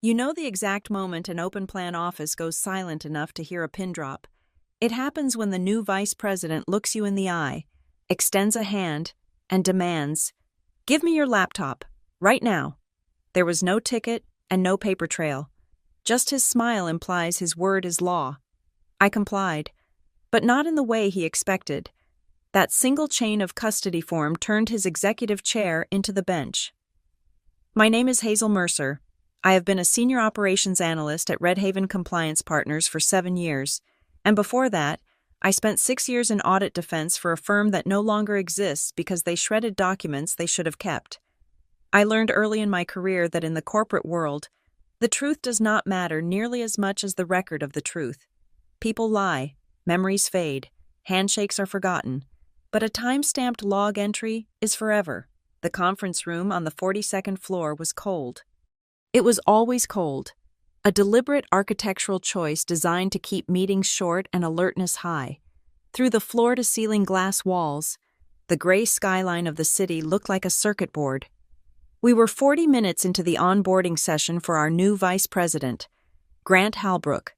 You know the exact moment an open-plan office goes silent enough to hear a pin drop. It happens when the new vice president looks you in the eye, extends a hand, and demands, "Give me your laptop, right now." There was no ticket and no paper trail. Just his smile implies his word is law. I complied, but not in the way he expected. That single chain of custody form turned his executive chair into the bench. "My name is Hazel Mercer. I have been a senior operations analyst at Red Haven Compliance Partners for 7 years, and before that, I spent 6 years in audit defense for a firm that no longer exists because they shredded documents they should have kept. I learned early in my career that in the corporate world, the truth does not matter nearly as much as the record of the truth. People lie, memories fade, handshakes are forgotten, but a time-stamped log entry is forever." The conference room on the 42nd floor was cold. It was always cold, a deliberate architectural choice designed to keep meetings short and alertness high. Through the floor-to-ceiling glass walls, the gray skyline of the city looked like a circuit board. We were 40 minutes into the onboarding session for our new vice president, Grant Halbrook.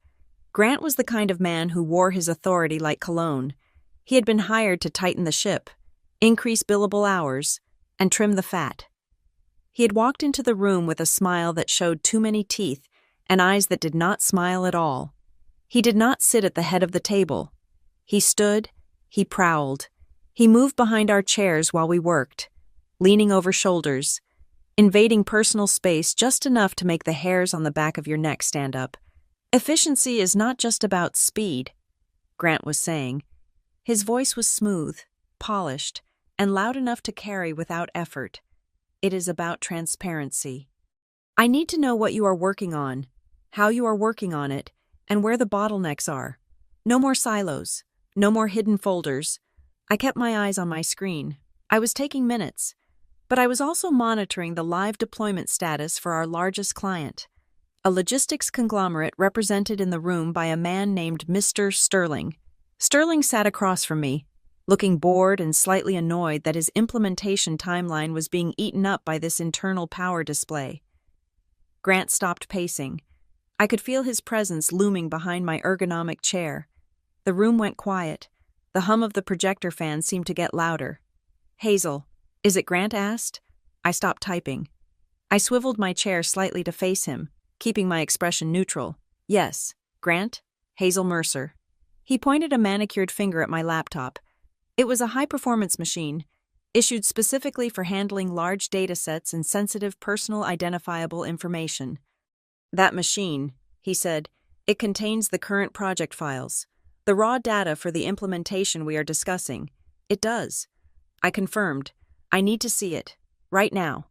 Grant was the kind of man who wore his authority like cologne. He had been hired to tighten the ship, increase billable hours, and trim the fat. He had walked into the room with a smile that showed too many teeth and eyes that did not smile at all. He did not sit at the head of the table. He stood, he prowled. He moved behind our chairs while we worked, leaning over shoulders, invading personal space just enough to make the hairs on the back of your neck stand up. "Efficiency is not just about speed," Grant was saying. His voice was smooth, polished, and loud enough to carry without effort. "It is about transparency. I need to know what you are working on, how you are working on it, and where the bottlenecks are. No more silos, no more hidden folders." I kept my eyes on my screen. I was taking minutes, but I was also monitoring the live deployment status for our largest client, a logistics conglomerate represented in the room by a man named Mr. Sterling. Sterling sat across from me, looking bored and slightly annoyed that his implementation timeline was being eaten up by this internal power display. Grant stopped pacing. I could feel his presence looming behind my ergonomic chair. The room went quiet. The hum of the projector fan seemed to get louder. "Hazel, is it?" Grant asked. I stopped typing. I swiveled my chair slightly to face him, keeping my expression neutral. "Yes, Grant, Hazel Mercer." He pointed a manicured finger at my laptop. It was a high-performance machine, issued specifically for handling large datasets and sensitive personal identifiable information. "That machine," he said, "it contains the current project files, the raw data for the implementation we are discussing." "It does." I confirmed. "I need to see it, right now."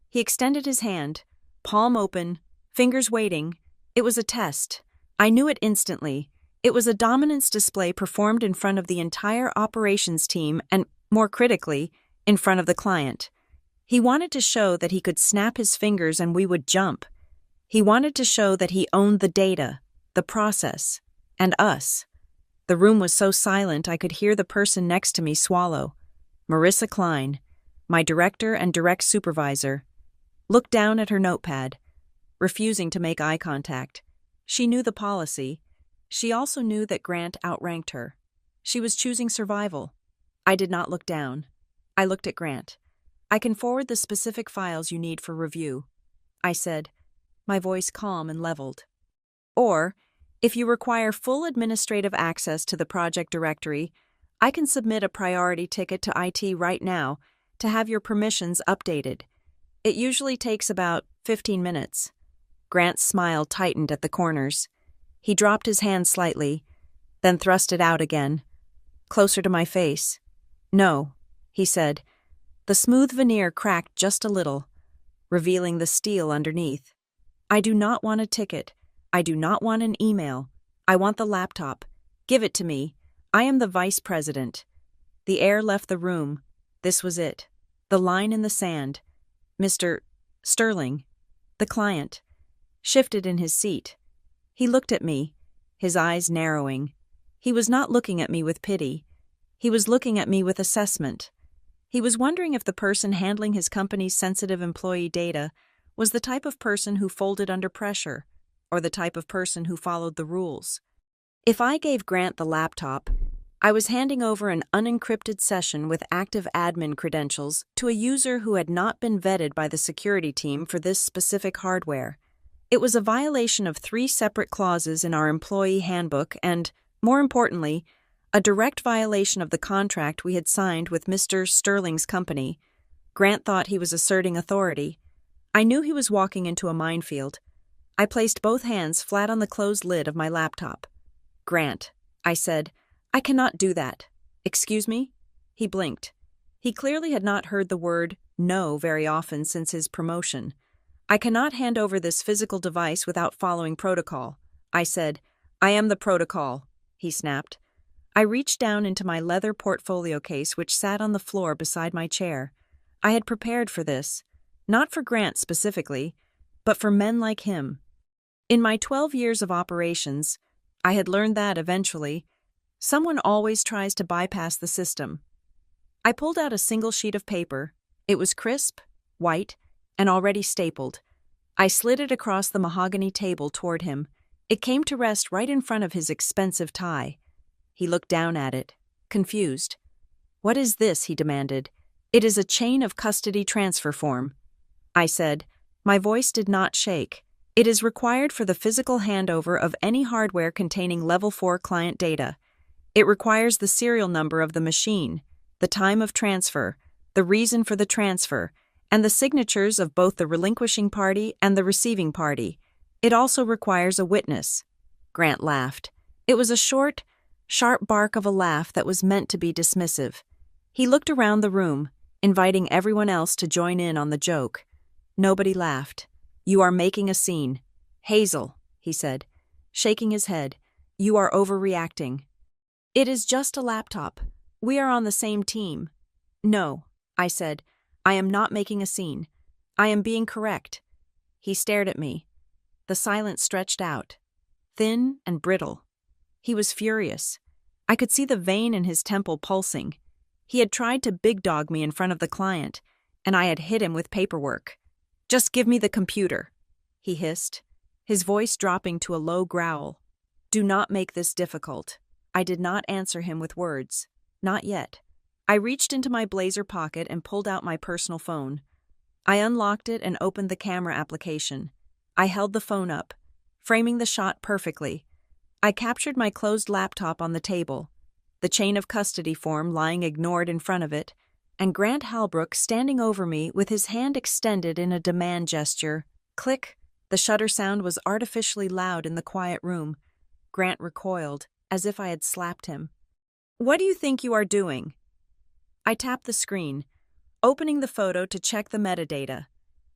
He extended his hand, palm open, fingers waiting. It was a test. I knew it instantly. It was a dominance display performed in front of the entire operations team and, more critically, in front of the client. He wanted to show that he could snap his fingers and we would jump. He wanted to show that he owned the data, the process, and us. The room was so silent I could hear the person next to me swallow. Marissa Klein, my director and direct supervisor, looked down at her notepad, refusing to make eye contact. She knew the policy. She also knew that Grant outranked her. She was choosing survival. I did not look down. I looked at Grant. "I can forward the specific files you need for review," I said, my voice calm and leveled. "Or, if you require full administrative access to the project directory, I can submit a priority ticket to IT right now to have your permissions updated. It usually takes about 15 minutes. Grant's smile tightened at the corners. He dropped his hand slightly, then thrust it out again, closer to my face. "No," he said. The smooth veneer cracked just a little, revealing the steel underneath. "I do not want a ticket. I do not want an email. I want the laptop. Give it to me. I am the vice president." The air left the room. This was it. The line in the sand. Mr. Sterling, the client, shifted in his seat. He looked at me, his eyes narrowing. He was not looking at me with pity. He was looking at me with assessment. He was wondering if the person handling his company's sensitive employee data was the type of person who folded under pressure, or the type of person who followed the rules. If I gave Grant the laptop, I was handing over an unencrypted session with active admin credentials to a user who had not been vetted by the security team for this specific hardware. It was a violation of 3 separate clauses in our employee handbook and, more importantly, a direct violation of the contract we had signed with Mr. Sterling's company. Grant thought he was asserting authority. I knew he was walking into a minefield. I placed both hands flat on the closed lid of my laptop. "Grant," I said, "I cannot do that." "Excuse me?" He blinked. He clearly had not heard the word "no" very often since his promotion. "I cannot hand over this physical device without following protocol." I said, "I am the protocol," he snapped. I reached down into my leather portfolio case which sat on the floor beside my chair. I had prepared for this, not for Grant specifically, but for men like him. In my 12 years of operations, I had learned that, eventually, someone always tries to bypass the system. I pulled out a single sheet of paper. It was crisp, white, and already stapled. I slid it across the mahogany table toward him. It came to rest right in front of his expensive tie. He looked down at it, confused. "What is this?" he demanded. "It is a chain of custody transfer form." I said, my voice did not shake. "It is required for the physical handover of any hardware containing Level 4 client data. It requires the serial number of the machine, the time of transfer, the reason for the transfer, and the signatures of both the relinquishing party and the receiving party. It also requires a witness." Grant laughed. It was a short, sharp bark of a laugh that was meant to be dismissive. He looked around the room, inviting everyone else to join in on the joke. Nobody laughed. "You are making a scene." "Hazel," he said, shaking his head, "you are overreacting. It is just a laptop. We are on the same team." "No," I said, "I am not making a scene. I am being correct." He stared at me. The silence stretched out, thin and brittle. He was furious. I could see the vein in his temple pulsing. He had tried to big dog me in front of the client, and I had hit him with paperwork. "Just give me the computer," he hissed, his voice dropping to a low growl. "Do not make this difficult." I did not answer him with words. Not yet. I reached into my blazer pocket and pulled out my personal phone. I unlocked it and opened the camera application. I held the phone up, framing the shot perfectly. I captured my closed laptop on the table, the chain of custody form lying ignored in front of it, and Grant Halbrook standing over me with his hand extended in a demand gesture. Click! The shutter sound was artificially loud in the quiet room. Grant recoiled, as if I had slapped him. "What do you think you are doing?" I tapped the screen, opening the photo to check the metadata.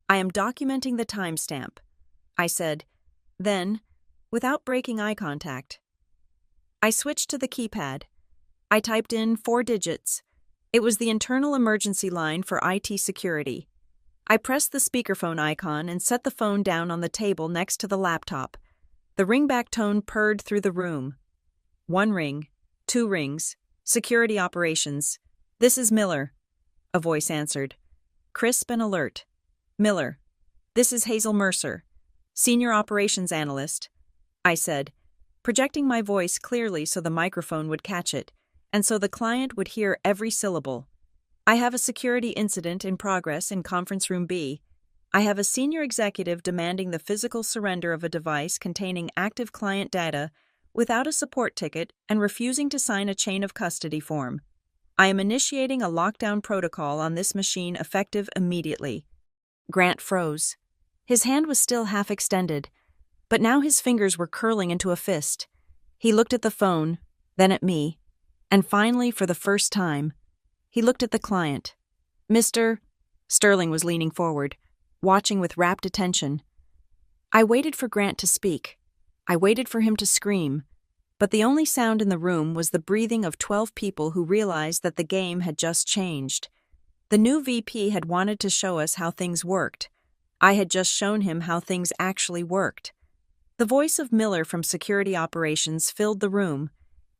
"I am documenting the timestamp," I said. Then, without breaking eye contact, I switched to the keypad. I typed in 4 digits. It was the internal emergency line for IT security. I pressed the speakerphone icon and set the phone down on the table next to the laptop. The ringback tone purred through the room. 1 ring, 2 rings, security operations. "This is Miller," a voice answered, crisp and alert. "Miller, this is Hazel Mercer, Senior Operations Analyst," I said, projecting my voice clearly so the microphone would catch it, and so the client would hear every syllable. "I have a security incident in progress in Conference Room B. I have a senior executive demanding the physical surrender of a device containing active client data without a support ticket and refusing to sign a chain of custody form. I am initiating a lockdown protocol on this machine effective immediately." Grant froze. His hand was still half extended, but now his fingers were curling into a fist. He looked at the phone, then at me, and finally, for the first time, he looked at the client. "Mr. Sterling was leaning forward, watching with rapt attention. I waited for Grant to speak. I waited for him to scream, but the only sound in the room was the breathing of 12 people who realized that the game had just changed. The new VP had wanted to show us how things worked. I had just shown him how things actually worked. The voice of Miller from Security Operations filled the room,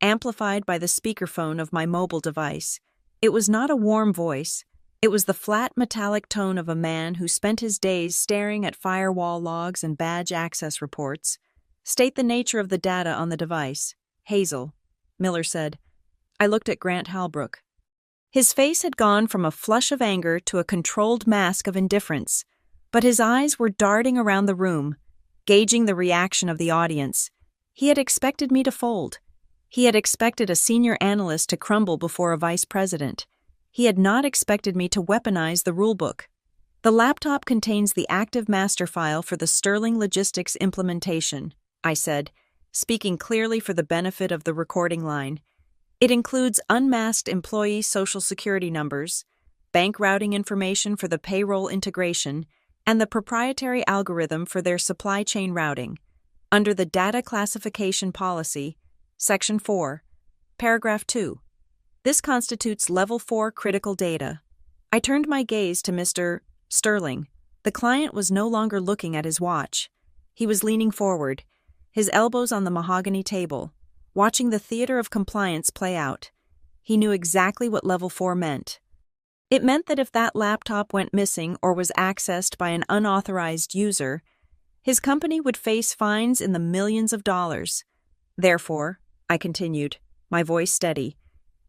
amplified by the speakerphone of my mobile device. It was not a warm voice, It was the flat metallic tone of a man who spent his days staring at firewall logs and badge access reports. State the nature of the data on the device. Hazel, Miller said. I looked at Grant Halbrook. His face had gone from a flush of anger to a controlled mask of indifference, but his eyes were darting around the room, gauging the reaction of the audience. He had expected me to fold. He had expected a senior analyst to crumble before a vice president. He had not expected me to weaponize the rulebook. The laptop contains the active master file for the Sterling Logistics implementation, I said, speaking clearly for the benefit of the recording line. It includes unmasked employee social security numbers, bank routing information for the payroll integration, and the proprietary algorithm for their supply chain routing. Under the Data Classification Policy, Section 4, Paragraph 2. This constitutes Level 4 critical data. I turned my gaze to Mr. Sterling. The client was no longer looking at his watch. He was leaning forward, his elbows on the mahogany table, watching the theater of compliance play out. He knew exactly what Level 4 meant. It meant that if that laptop went missing or was accessed by an unauthorized user, his company would face fines in the millions of dollars. Therefore, I continued, my voice steady,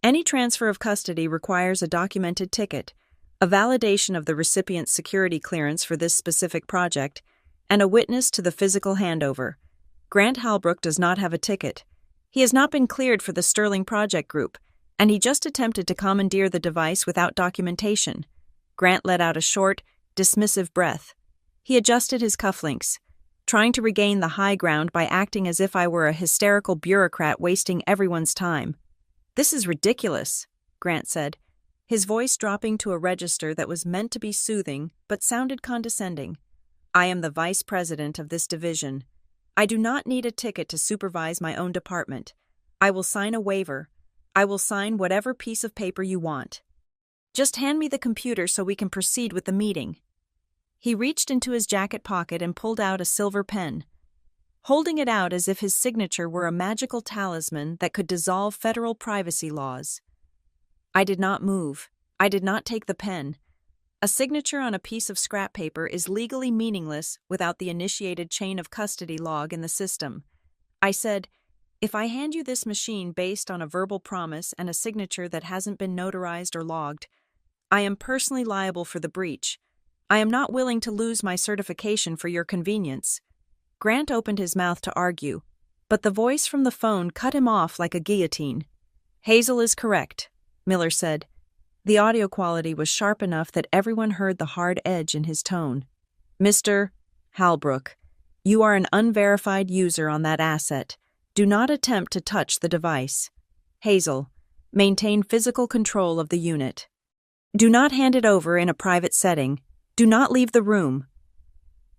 any transfer of custody requires a documented ticket, a validation of the recipient's security clearance for this specific project, and a witness to the physical handover. Grant Halbrook does not have a ticket. He has not been cleared for the Sterling Project Group, and he just attempted to commandeer the device without documentation. Grant let out a short, dismissive breath. He adjusted his cufflinks, trying to regain the high ground by acting as if I were a hysterical bureaucrat wasting everyone's time. This is ridiculous, Grant said, his voice dropping to a register that was meant to be soothing but sounded condescending. I am the vice president of this division. I do not need a ticket to supervise my own department. I will sign a waiver. I will sign whatever piece of paper you want. Just hand me the computer so we can proceed with the meeting. He reached into his jacket pocket and pulled out a silver pen, holding it out as if his signature were a magical talisman that could dissolve federal privacy laws. I did not move. I did not take the pen. A signature on a piece of scrap paper is legally meaningless without the initiated chain of custody log in the system. I said, if I hand you this machine based on a verbal promise and a signature that hasn't been notarized or logged, I am personally liable for the breach. I am not willing to lose my certification for your convenience. Grant opened his mouth to argue, but the voice from the phone cut him off like a guillotine. Hazel is correct, Miller said. The audio quality was sharp enough that everyone heard the hard edge in his tone. Mr. Halbrook, you are an unverified user on that asset. Do not attempt to touch the device. Hazel, maintain physical control of the unit. Do not hand it over in a private setting. Do not leave the room.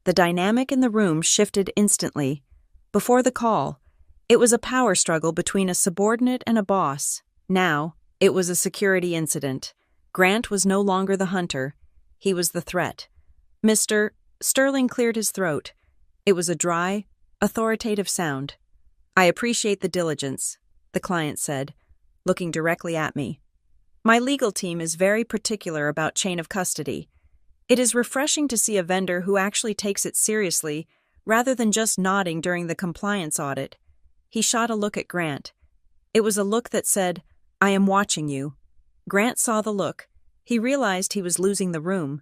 The dynamic in the room shifted instantly. Before the call, it was a power struggle between a subordinate and a boss. Now, it was a security incident. Grant was no longer the hunter. He was the threat. Mr. Sterling cleared his throat. It was a dry, authoritative sound. I appreciate the diligence, the client said, looking directly at me. My legal team is very particular about chain of custody. It is refreshing to see a vendor who actually takes it seriously, rather than just nodding during the compliance audit. He shot a look at Grant. It was a look that said, I am watching you. Grant saw the look. He realized he was losing the room.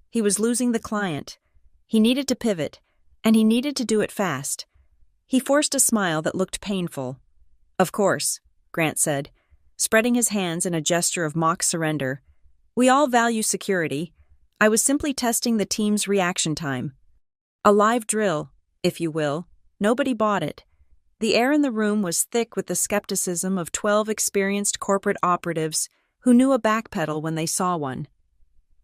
He was losing the client. He needed to pivot, and he needed to do it fast. He forced a smile that looked painful. Of course, Grant said, spreading his hands in a gesture of mock surrender. We all value security. I was simply testing the team's reaction time. A live drill, if you will. Nobody bought it. The air in the room was thick with the skepticism of 12 experienced corporate operatives who knew a backpedal when they saw one.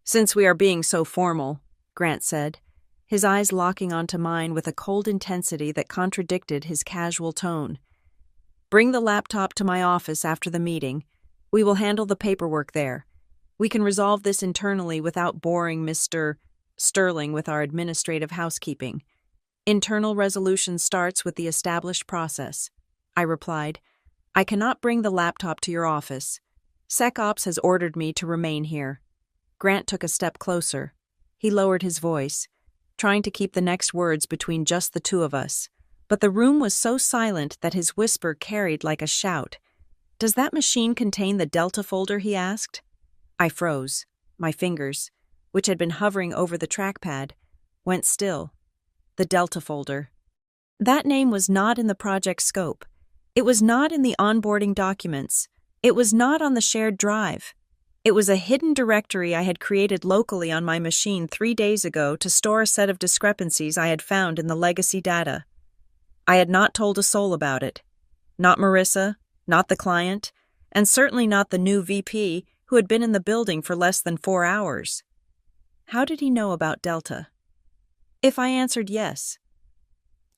Since we are being so formal, Grant said, his eyes locking onto mine with a cold intensity that contradicted his casual tone. Bring the laptop to my office after the meeting. We will handle the paperwork there. We can resolve this internally without boring Mr. Sterling with our administrative housekeeping. Internal resolution starts with the established process. I replied, I cannot bring the laptop to your office. SecOps has ordered me to remain here. Grant took a step closer. He lowered his voice, trying to keep the next words between just the two of us. But the room was so silent that his whisper carried like a shout. "Does that machine contain the Delta folder?" he asked. I froze. My fingers, which had been hovering over the trackpad, went still. The Delta folder. That name was not in the project scope. It was not in the onboarding documents. It was not on the shared drive. It was a hidden directory I had created locally on my machine 3 days ago to store a set of discrepancies I had found in the legacy data. I had not told a soul about it. Not Marissa, not the client, and certainly not the new VP who had been in the building for less than 4 hours. How did he know about Delta? If I answered yes,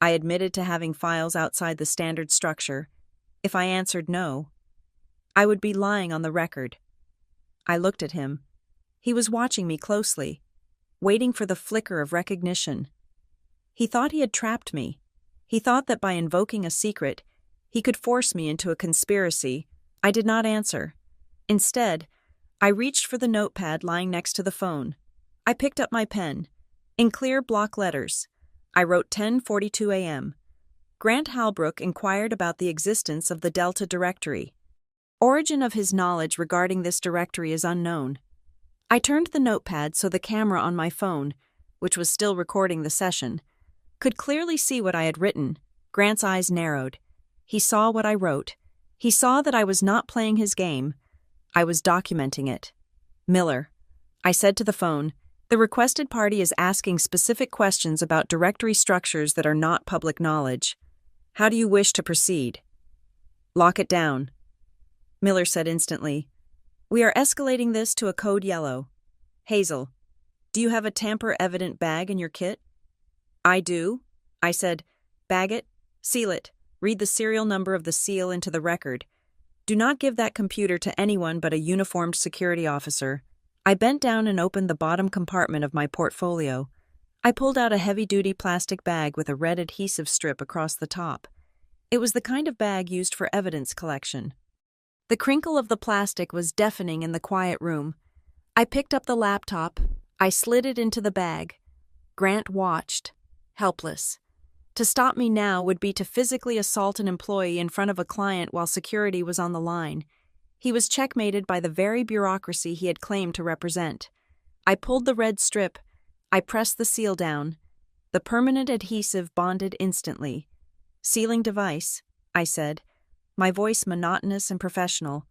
I admitted to having files outside the standard structure. If I answered no, I would be lying on the record. I looked at him. He was watching me closely, waiting for the flicker of recognition. He thought he had trapped me. He thought that by invoking a secret, he could force me into a conspiracy. I did not answer. Instead, I reached for the notepad lying next to the phone. I picked up my pen. In clear block letters, I wrote 10:42 a.m. Grant Halbrook inquired about the existence of the Delta directory. Origin of his knowledge regarding this directory is unknown. I turned the notepad so the camera on my phone, which was still recording the session, could clearly see what I had written. Grant's eyes narrowed. He saw what I wrote. He saw that I was not playing his game. I was documenting it. "Miller," I said to the phone, "the requested party is asking specific questions about directory structures that are not public knowledge. How do you wish to proceed?" "Lock it down," Miller said instantly. "We are escalating this to a code yellow. Hazel, do you have a tamper-evident bag in your kit?" "I do," I said. "Bag it, seal it, read the serial number of the seal into the record. Do not give that computer to anyone but a uniformed security officer." I bent down and opened the bottom compartment of my portfolio. I pulled out a heavy-duty plastic bag with a red adhesive strip across the top. It was the kind of bag used for evidence collection. The crinkle of the plastic was deafening in the quiet room. I picked up the laptop. I slid it into the bag. Grant watched, helpless. To stop me now would be to physically assault an employee in front of a client while security was on the line. He was checkmated by the very bureaucracy he had claimed to represent. I pulled the red strip. I pressed the seal down. The permanent adhesive bonded instantly. "Sealing device," I said, my voice monotonous and professional.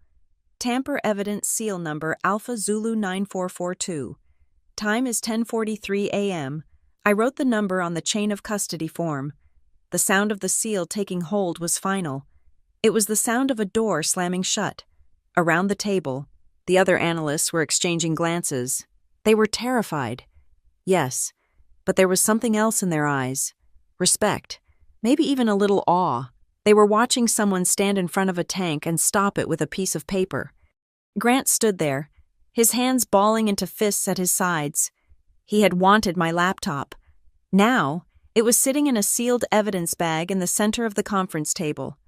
"Tamper evidence seal number Alpha Zulu 9442. Time is 10:43 a.m. I wrote the number on the chain of custody form. The sound of the seal taking hold was final. It was the sound of a door slamming shut. Around the table, the other analysts were exchanging glances. They were terrified. Yes, but there was something else in their eyes. Respect, maybe even a little awe. They were watching someone stand in front of a tank and stop it with a piece of paper. Grant stood there, his hands balling into fists at his sides. He had wanted my laptop. Now, it was sitting in a sealed evidence bag in the center of the conference table.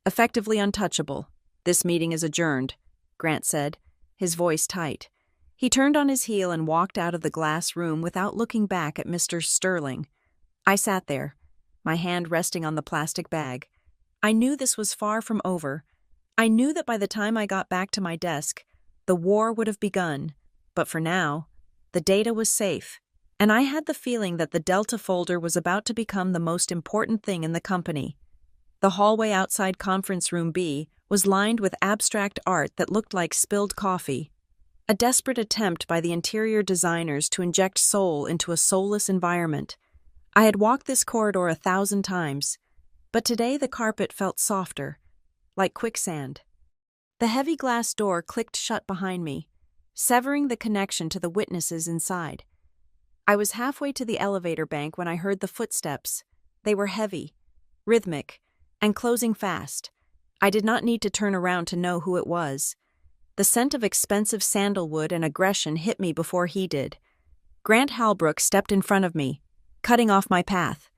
Effectively untouchable. "This meeting is adjourned," Grant said, his voice tight. He turned on his heel and walked out of the glass room without looking back at Mr. Sterling. I sat there, my hand resting on the plastic bag. I knew this was far from over. I knew that by the time I got back to my desk, the war would have begun. But for now, the data was safe, and I had the feeling that the Delta folder was about to become the most important thing in the company. The hallway outside Conference Room B was lined with abstract art that looked like spilled coffee, a desperate attempt by the interior designers to inject soul into a soulless environment. I had walked this corridor 1,000 times, but today the carpet felt softer, like quicksand. The heavy glass door clicked shut behind me, severing the connection to the witnesses inside. I was halfway to the elevator bank when I heard the footsteps. They were heavy, rhythmic, and closing fast. I did not need to turn around to know who it was. The scent of expensive sandalwood and aggression hit me before he did. Grant Halbrook stepped in front of me, cutting off my path.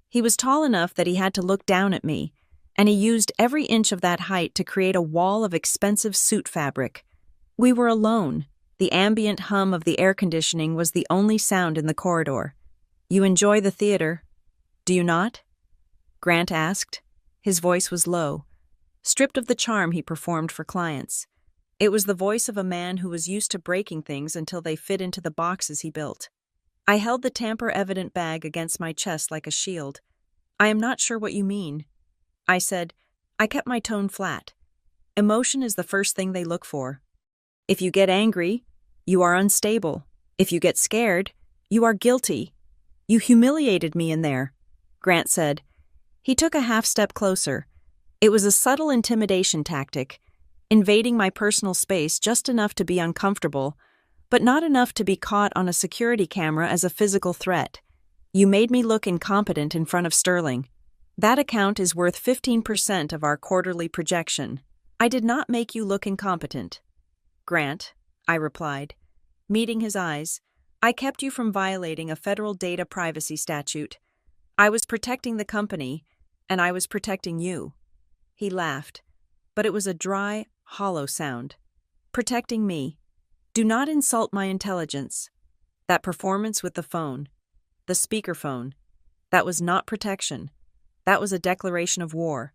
He was tall enough that he had to look down at me, and he used every inch of that height to create a wall of expensive suit fabric. We were alone, The ambient hum of the air conditioning was the only sound in the corridor. "You enjoy the theater, do you not?" Grant asked. His voice was low, stripped of the charm he performed for clients. It was the voice of a man who was used to breaking things until they fit into the boxes he built. I held the tamper-evident bag against my chest like a shield. "I am not sure what you mean," I said. I kept my tone flat. Emotion is the first thing they look for. "If you get angry, you are unstable. If you get scared, you are guilty. You humiliated me in there," Grant said. He took a half-step closer. It was a subtle intimidation tactic, invading my personal space just enough to be uncomfortable, but not enough to be caught on a security camera as a physical threat. "You made me look incompetent in front of Sterling. That account is worth 15% of our quarterly projection. I did not make you look incompetent." "Grant," I replied, meeting his eyes, "I kept you from violating a federal data privacy statute. I was protecting the company, and I was protecting you." He laughed, but it was a dry, hollow sound. "Protecting me. Do not insult my intelligence. That performance with the phone, the speakerphone, that was not protection. That was a declaration of war.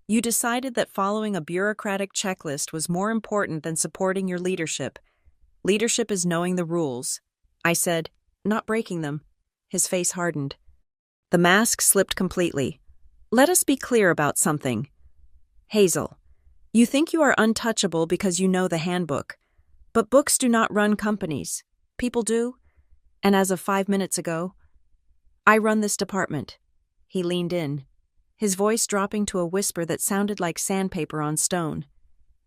You decided that following a bureaucratic checklist was more important than supporting your leadership. Leadership is knowing the rules." I said, "Not breaking them." His face hardened. The mask slipped completely. "Let us be clear about something. Hazel, you think you are untouchable because you know the handbook. But books do not run companies. People do. And as of 5 minutes ago, I run this department." He leaned in, his voice dropping to a whisper that sounded like sandpaper on stone.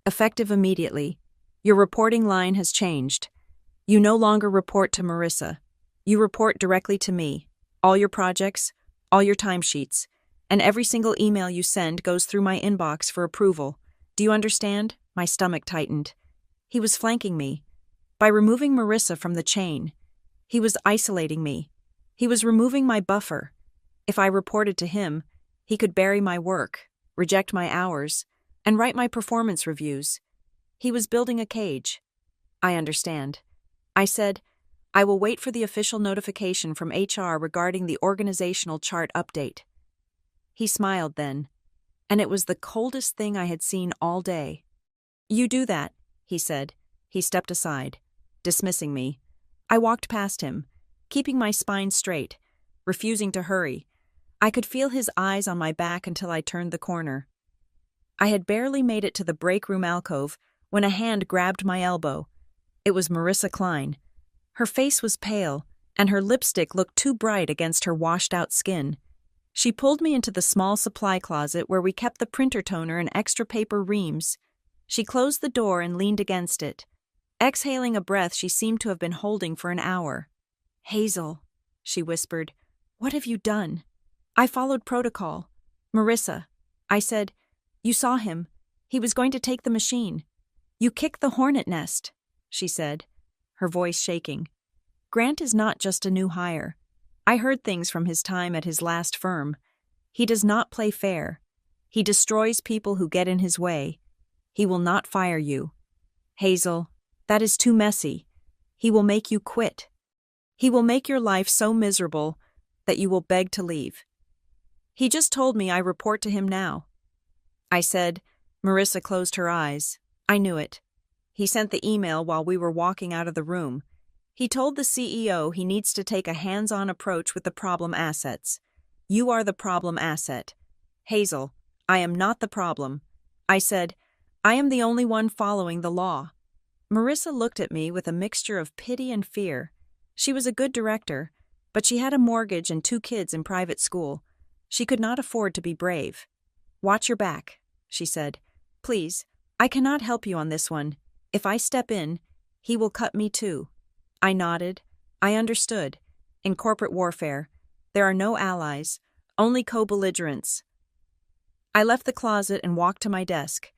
"Effective immediately. Your reporting line has changed. You no longer report to Marissa. You report directly to me. All your projects, all your timesheets, and every single email you send goes through my inbox for approval. Do you understand?" My stomach tightened. He was flanking me. By removing Marissa from the chain, he was isolating me. He was removing my buffer. If I reported to him, he could bury my work, reject my hours, and write my performance reviews. He was building a cage. "I understand." I said, "I will wait for the official notification from HR regarding the organizational chart update." He smiled then, and it was the coldest thing I had seen all day. "You do that," he said. He stepped aside, dismissing me. I walked past him, keeping my spine straight, refusing to hurry. I could feel his eyes on my back until I turned the corner. I had barely made it to the break room alcove when a hand grabbed my elbow. It was Marissa Klein. Her face was pale, and her lipstick looked too bright against her washed-out skin. She pulled me into the small supply closet where we kept the printer toner and extra paper reams. She closed the door and leaned against it, exhaling a breath she seemed to have been holding for an hour. "Hazel," she whispered, "what have you done?" I followed protocol. "Marissa," I said, "you saw him. He was going to take the machine." "You kicked the hornet nest," she said, her voice shaking. "Grant is not just a new hire. I heard things from his time at his last firm. He does not play fair. He destroys people who get in his way. He will not fire you. Hazel, that is too messy. He will make you quit. He will make your life so miserable that you will beg to leave. He just told me I report to him now." I said. Marissa closed her eyes. "I knew it. He sent the email while we were walking out of the room. He told the CEO he needs to take a hands-on approach with the problem assets. You are the problem asset. Hazel, I am not the problem." I said, "I am the only one following the law." Marissa looked at me with a mixture of pity and fear. She was a good director, but she had a mortgage and 2 kids in private school. She could not afford to be brave. "Watch your back," she said. "Please, I cannot help you on this one. If I step in, he will cut me too." I nodded. I understood. In corporate warfare, there are no allies, only co-belligerents. I left the closet and walked to my desk.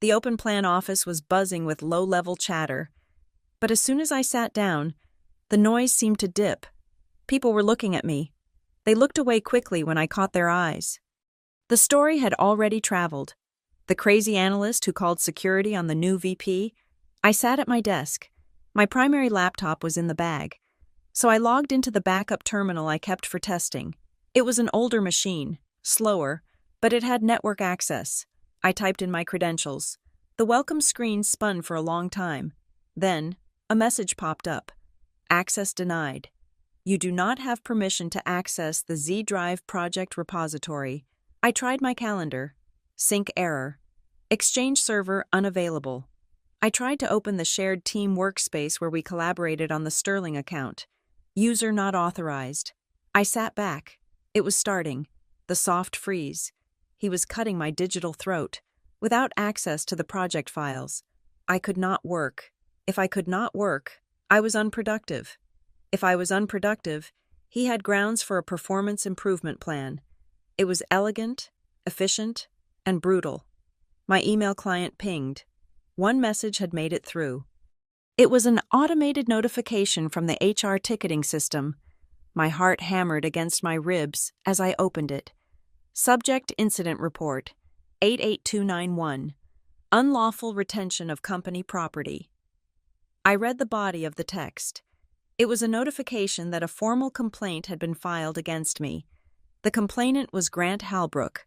The open plan office was buzzing with low-level chatter. But as soon as I sat down, the noise seemed to dip. People were looking at me. They looked away quickly when I caught their eyes. The story had already traveled. The crazy analyst who called security on the new VP. I sat at my desk, My primary laptop was in the bag, so I logged into the backup terminal I kept for testing. It was an older machine, slower, but it had network access. I typed in my credentials. The welcome screen spun for a long time. Then, a message popped up. Access denied. You do not have permission to access the Z Drive project repository. I tried my calendar. Sync error. Exchange server unavailable. I tried to open the shared team workspace where we collaborated on the Sterling account. User not authorized. I sat back. It was starting. The soft freeze. He was cutting my digital throat. Without access to the project files, I could not work. If I could not work, I was unproductive. If I was unproductive, he had grounds for a performance improvement plan. It was elegant, efficient, and brutal. My email client pinged. One message had made it through. It was an automated notification from the HR ticketing system. My heart hammered against my ribs as I opened it. Subject Incident Report 88291. Unlawful retention of company property. I read the body of the text. It was a notification that a formal complaint had been filed against me. The complainant was Grant Halbrook.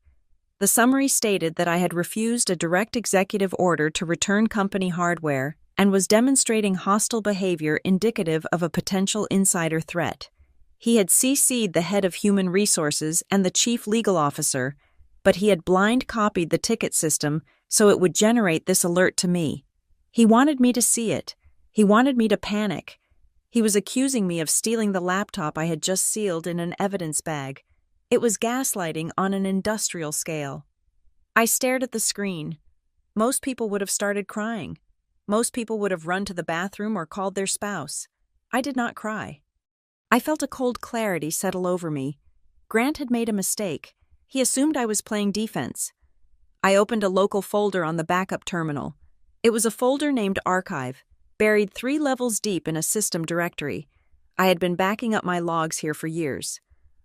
The summary stated that I had refused a direct executive order to return company hardware and was demonstrating hostile behavior indicative of a potential insider threat. He had CC'd the head of human resources and the chief legal officer, but he had blind copied the ticket system so it would generate this alert to me. He wanted me to see it. He wanted me to panic. He was accusing me of stealing the laptop I had just sealed in an evidence bag. It was gaslighting on an industrial scale. I stared at the screen. Most people would have started crying. Most people would have run to the bathroom or called their spouse. I did not cry. I felt a cold clarity settle over me. Grant had made a mistake. He assumed I was playing defense. I opened a local folder on the backup terminal. It was a folder named Archive, buried 3 levels deep in a system directory. I had been backing up my logs here for years.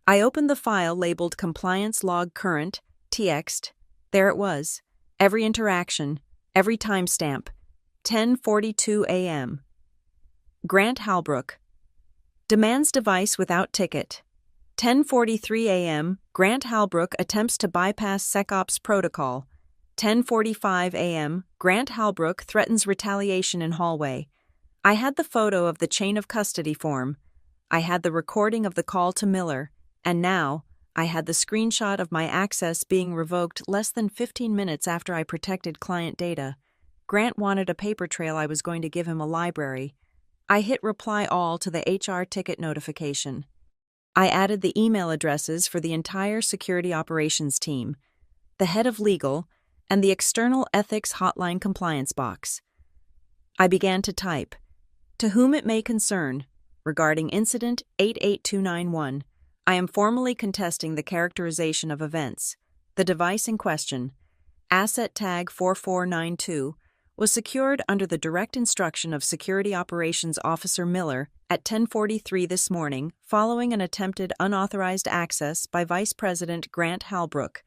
I opened the file labeled Compliance Log Current, TXT. There it was. Every interaction, every timestamp. 10:42 a.m. Grant Halbrook. Demands device without ticket. 10:43 a.m. Grant Halbrook attempts to bypass SecOps protocol. 10:45 a.m. Grant Halbrook threatens retaliation in hallway. I had the photo of the chain of custody form. I had the recording of the call to Miller. And now, I had the screenshot of my access being revoked less than 15 minutes after I protected client data. Grant wanted a paper trail I was going to give him a library. I hit reply all to the HR ticket notification. I added the email addresses for the entire security operations team, the head of legal, and the external ethics hotline compliance box. I began to type, "To whom it may concern, regarding incident 88291, I am formally contesting the characterization of events. The device in question, asset tag 4492, was secured under the direct instruction of Security Operations Officer Miller at 10:43 this morning following an attempted unauthorized access by Vice President Grant Halbrook.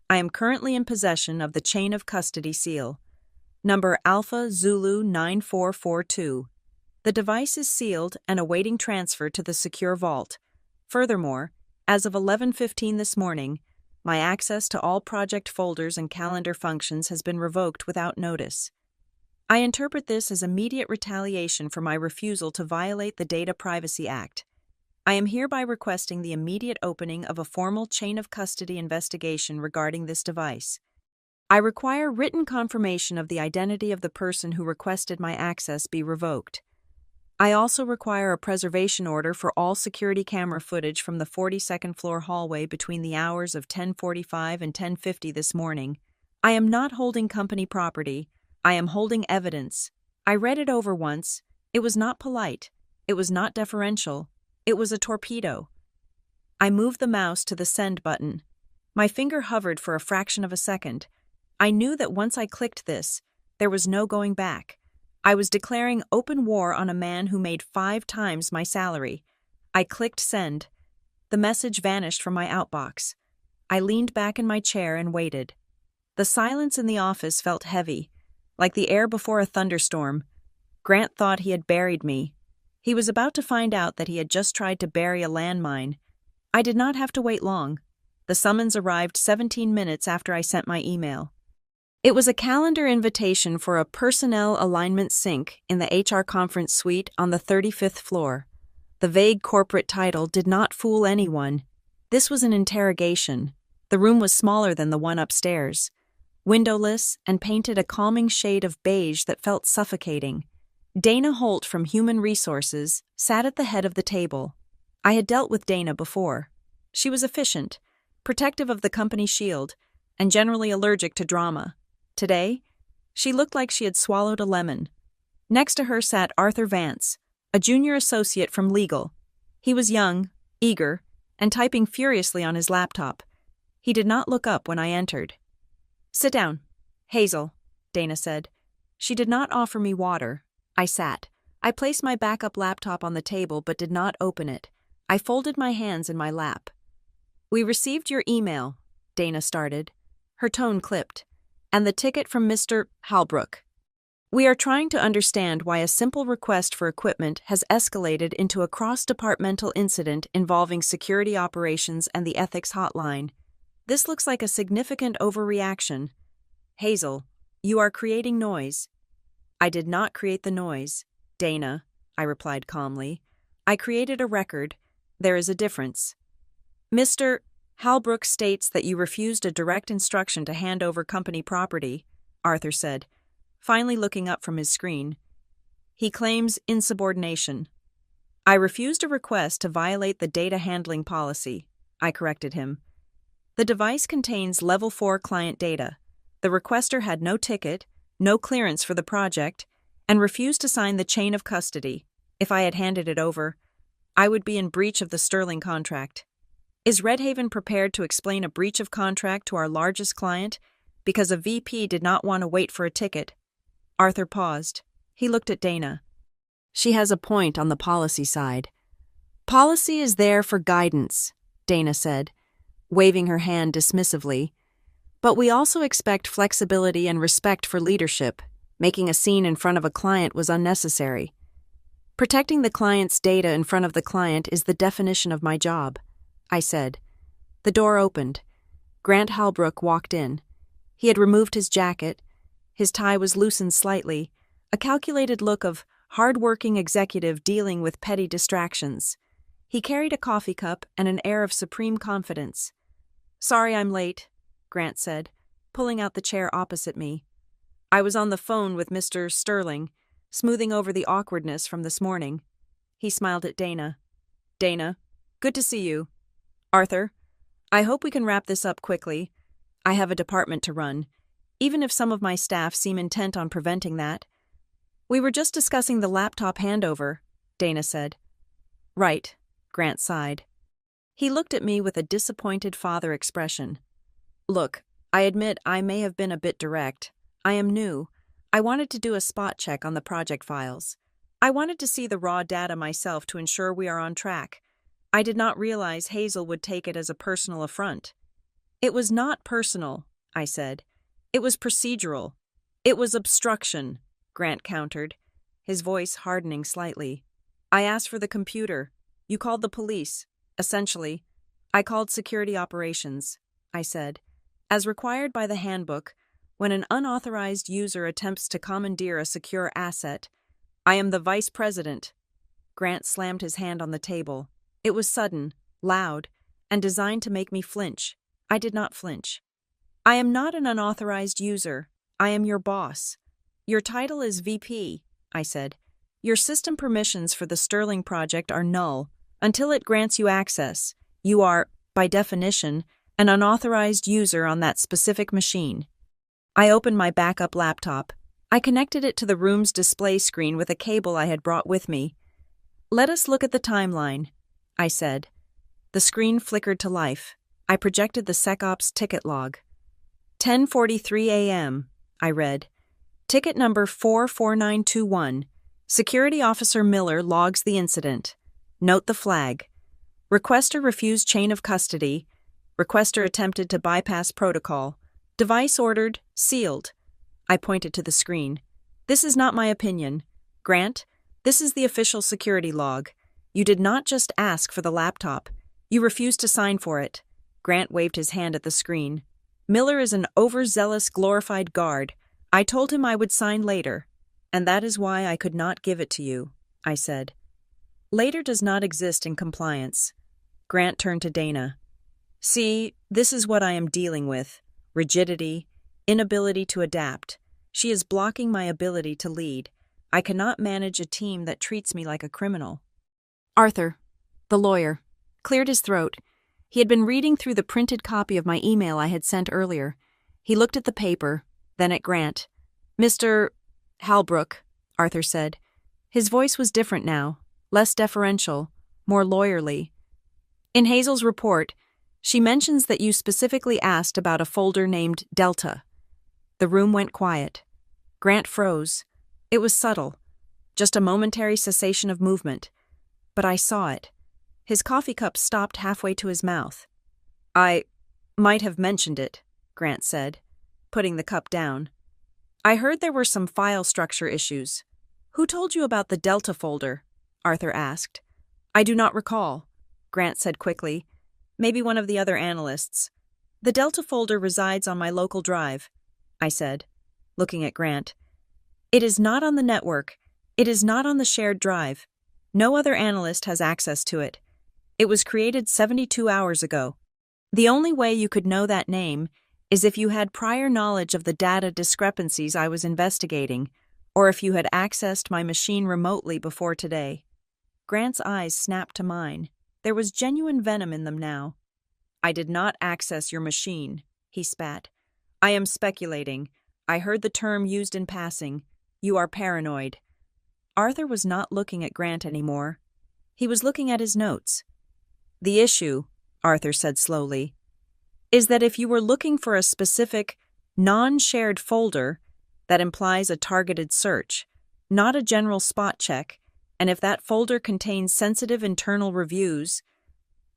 I am currently in possession of the chain of custody seal. Number Alpha Zulu 9442. The device is sealed and awaiting transfer to the secure vault. Furthermore, as of 11:15 this morning, my access to all project folders and calendar functions has been revoked without notice. I interpret this as immediate retaliation for my refusal to violate the Data Privacy Act. I am hereby requesting the immediate opening of a formal chain of custody investigation regarding this device. I require written confirmation of the identity of the person who requested my access be revoked. I also require a preservation order for all security camera footage from the 42nd floor hallway between the hours of 10:45 and 10:50 this morning. I am not holding company property. I am holding evidence. I read it over once. It was not polite. It was not deferential. It was a torpedo. I moved the mouse to the send button. My finger hovered for a fraction of a second. I knew that once I clicked this, there was no going back. I was declaring open war on a man who made 5 times my salary. I clicked send. The message vanished from my outbox. I leaned back in my chair and waited. The silence in the office felt heavy, like the air before a thunderstorm. Grant thought he had buried me. He was about to find out that he had just tried to bury a landmine. I did not have to wait long. The summons arrived 17 minutes after I sent my email. It was a calendar invitation for a personnel alignment sync in the HR conference suite on the 35th floor. The vague corporate title did not fool anyone. This was an interrogation. The room was smaller than the one upstairs, windowless and painted a calming shade of beige that felt suffocating. Dana Holt from Human Resources sat at the head of the table. I had dealt with Dana before. She was efficient, protective of the company shield, and generally allergic to drama. Today, she looked like she had swallowed a lemon. Next to her sat Arthur Vance, a junior associate from legal. He was young, eager, and typing furiously on his laptop. He did not look up when I entered. "Sit down, Hazel," Dana said. She did not offer me water. I sat. I placed my backup laptop on the table but did not open it. I folded my hands in my lap. "We received your email," Dana started. Her tone clipped. "And the ticket from Mr. Halbrook. We are trying to understand why a simple request for equipment has escalated into a cross-departmental incident involving security operations and the ethics hotline. This looks like a significant overreaction. Hazel, you are creating noise." "I did not create the noise, Dana," I replied calmly. "I created a record. There is a difference." "Mr. Halbrook states that you refused a direct instruction to hand over company property," Arthur said, finally looking up from his screen. "He claims insubordination." "I refused a request to violate the data handling policy," I corrected him. "The device contains Level 4 client data. The requester had no ticket, no clearance for the project, and refused to sign the chain of custody. If I had handed it over, I would be in breach of the Sterling contract. Is Redhaven prepared to explain a breach of contract to our largest client because a VP did not want to wait for a ticket?" Arthur paused. He looked at Dana. "She has a point on the policy side." "Policy is there for guidance," Dana said, waving her hand dismissively. "But we also expect flexibility and respect for leadership. Making a scene in front of a client was unnecessary. Protecting the client's data in front of the client is the definition of my job," I said. The door opened. Grant Halbrook walked in. He had removed his jacket. His tie was loosened slightly, a calculated look of hard-working executive dealing with petty distractions. He carried a coffee cup and an air of supreme confidence. "Sorry I'm late," Grant said, pulling out the chair opposite me. "I was on the phone with Mr. Sterling, smoothing over the awkwardness from this morning." He smiled at Dana. "Dana, good to see you. Arthur, I hope we can wrap this up quickly. I have a department to run, even if some of my staff seem intent on preventing that." "We were just discussing the laptop handover," Dana said. "Right," Grant sighed. He looked at me with a disappointed father expression. "Look, I admit I may have been a bit direct. I am new. I wanted to do a spot check on the project files. I wanted to see the raw data myself to ensure we are on track. I did not realize Hazel would take it as a personal affront." "It was not personal," I said. "It was procedural. It was obstruction," Grant countered, his voice hardening slightly. "I asked for the computer. You called the police. Essentially, I called security operations," I said. "As required by the handbook, when an unauthorized user attempts to commandeer a secure asset, I am the vice president." Grant slammed his hand on the table. It was sudden, loud, and designed to make me flinch. I did not flinch. "I am not an unauthorized user. I am your boss. Your title is VP," I said. "Your system permissions for the Sterling project are null. Until it grants you access, you are, by definition, an unauthorized user on that specific machine." I opened my backup laptop. I connected it to the room's display screen with a cable I had brought with me. "Let us look at the timeline," I said. The screen flickered to life. I projected the SecOps ticket log. 10:43 a.m., I read. "Ticket number 44921. Security Officer Miller logs the incident. Note the flag. Requester refused chain of custody. Requester attempted to bypass protocol. Device ordered, sealed." I pointed to the screen. "This is not my opinion. Grant, this is the official security log. You did not just ask for the laptop. You refused to sign for it. Grant waved his hand at the screen. Miller is an overzealous, glorified guard. I told him I would sign later, and that is why I could not give it to you, I said. Later does not exist in compliance. Grant turned to Dana. See, this is what I am dealing with. Rigidity, inability to adapt. She is blocking my ability to lead. I cannot manage a team that treats me like a criminal. Arthur, the lawyer, cleared his throat. He had been reading through the printed copy of my email I had sent earlier. He looked at the paper, then at Grant. Mr. Halbrook, Arthur said. His voice was different now, less deferential, more lawyerly. In Hazel's report, she mentions that you specifically asked about a folder named Delta. The room went quiet. Grant froze. It was subtle, just a momentary cessation of movement. But I saw it. His coffee cup stopped halfway to his mouth. I might have mentioned it, Grant said, putting the cup down. I heard there were some file structure issues. Who told you about the Delta folder? Arthur asked. I do not recall, Grant said quickly. Maybe one of the other analysts. The Delta folder resides on my local drive, I said, looking at Grant. It is not on the network. It is not on the shared drive. No other analyst has access to it. It was created 72 hours ago. The only way you could know that name is if you had prior knowledge of the data discrepancies I was investigating, or if you had accessed my machine remotely before today. Grant's eyes snapped to mine. There was genuine venom in them now. I did not access your machine, he spat. I am speculating. I heard the term used in passing. You are paranoid. Arthur was not looking at Grant anymore. He was looking at his notes. The issue, Arthur said slowly, is that if you were looking for a specific, non-shared folder, that implies a targeted search, not a general spot check, and if that folder contains sensitive internal reviews.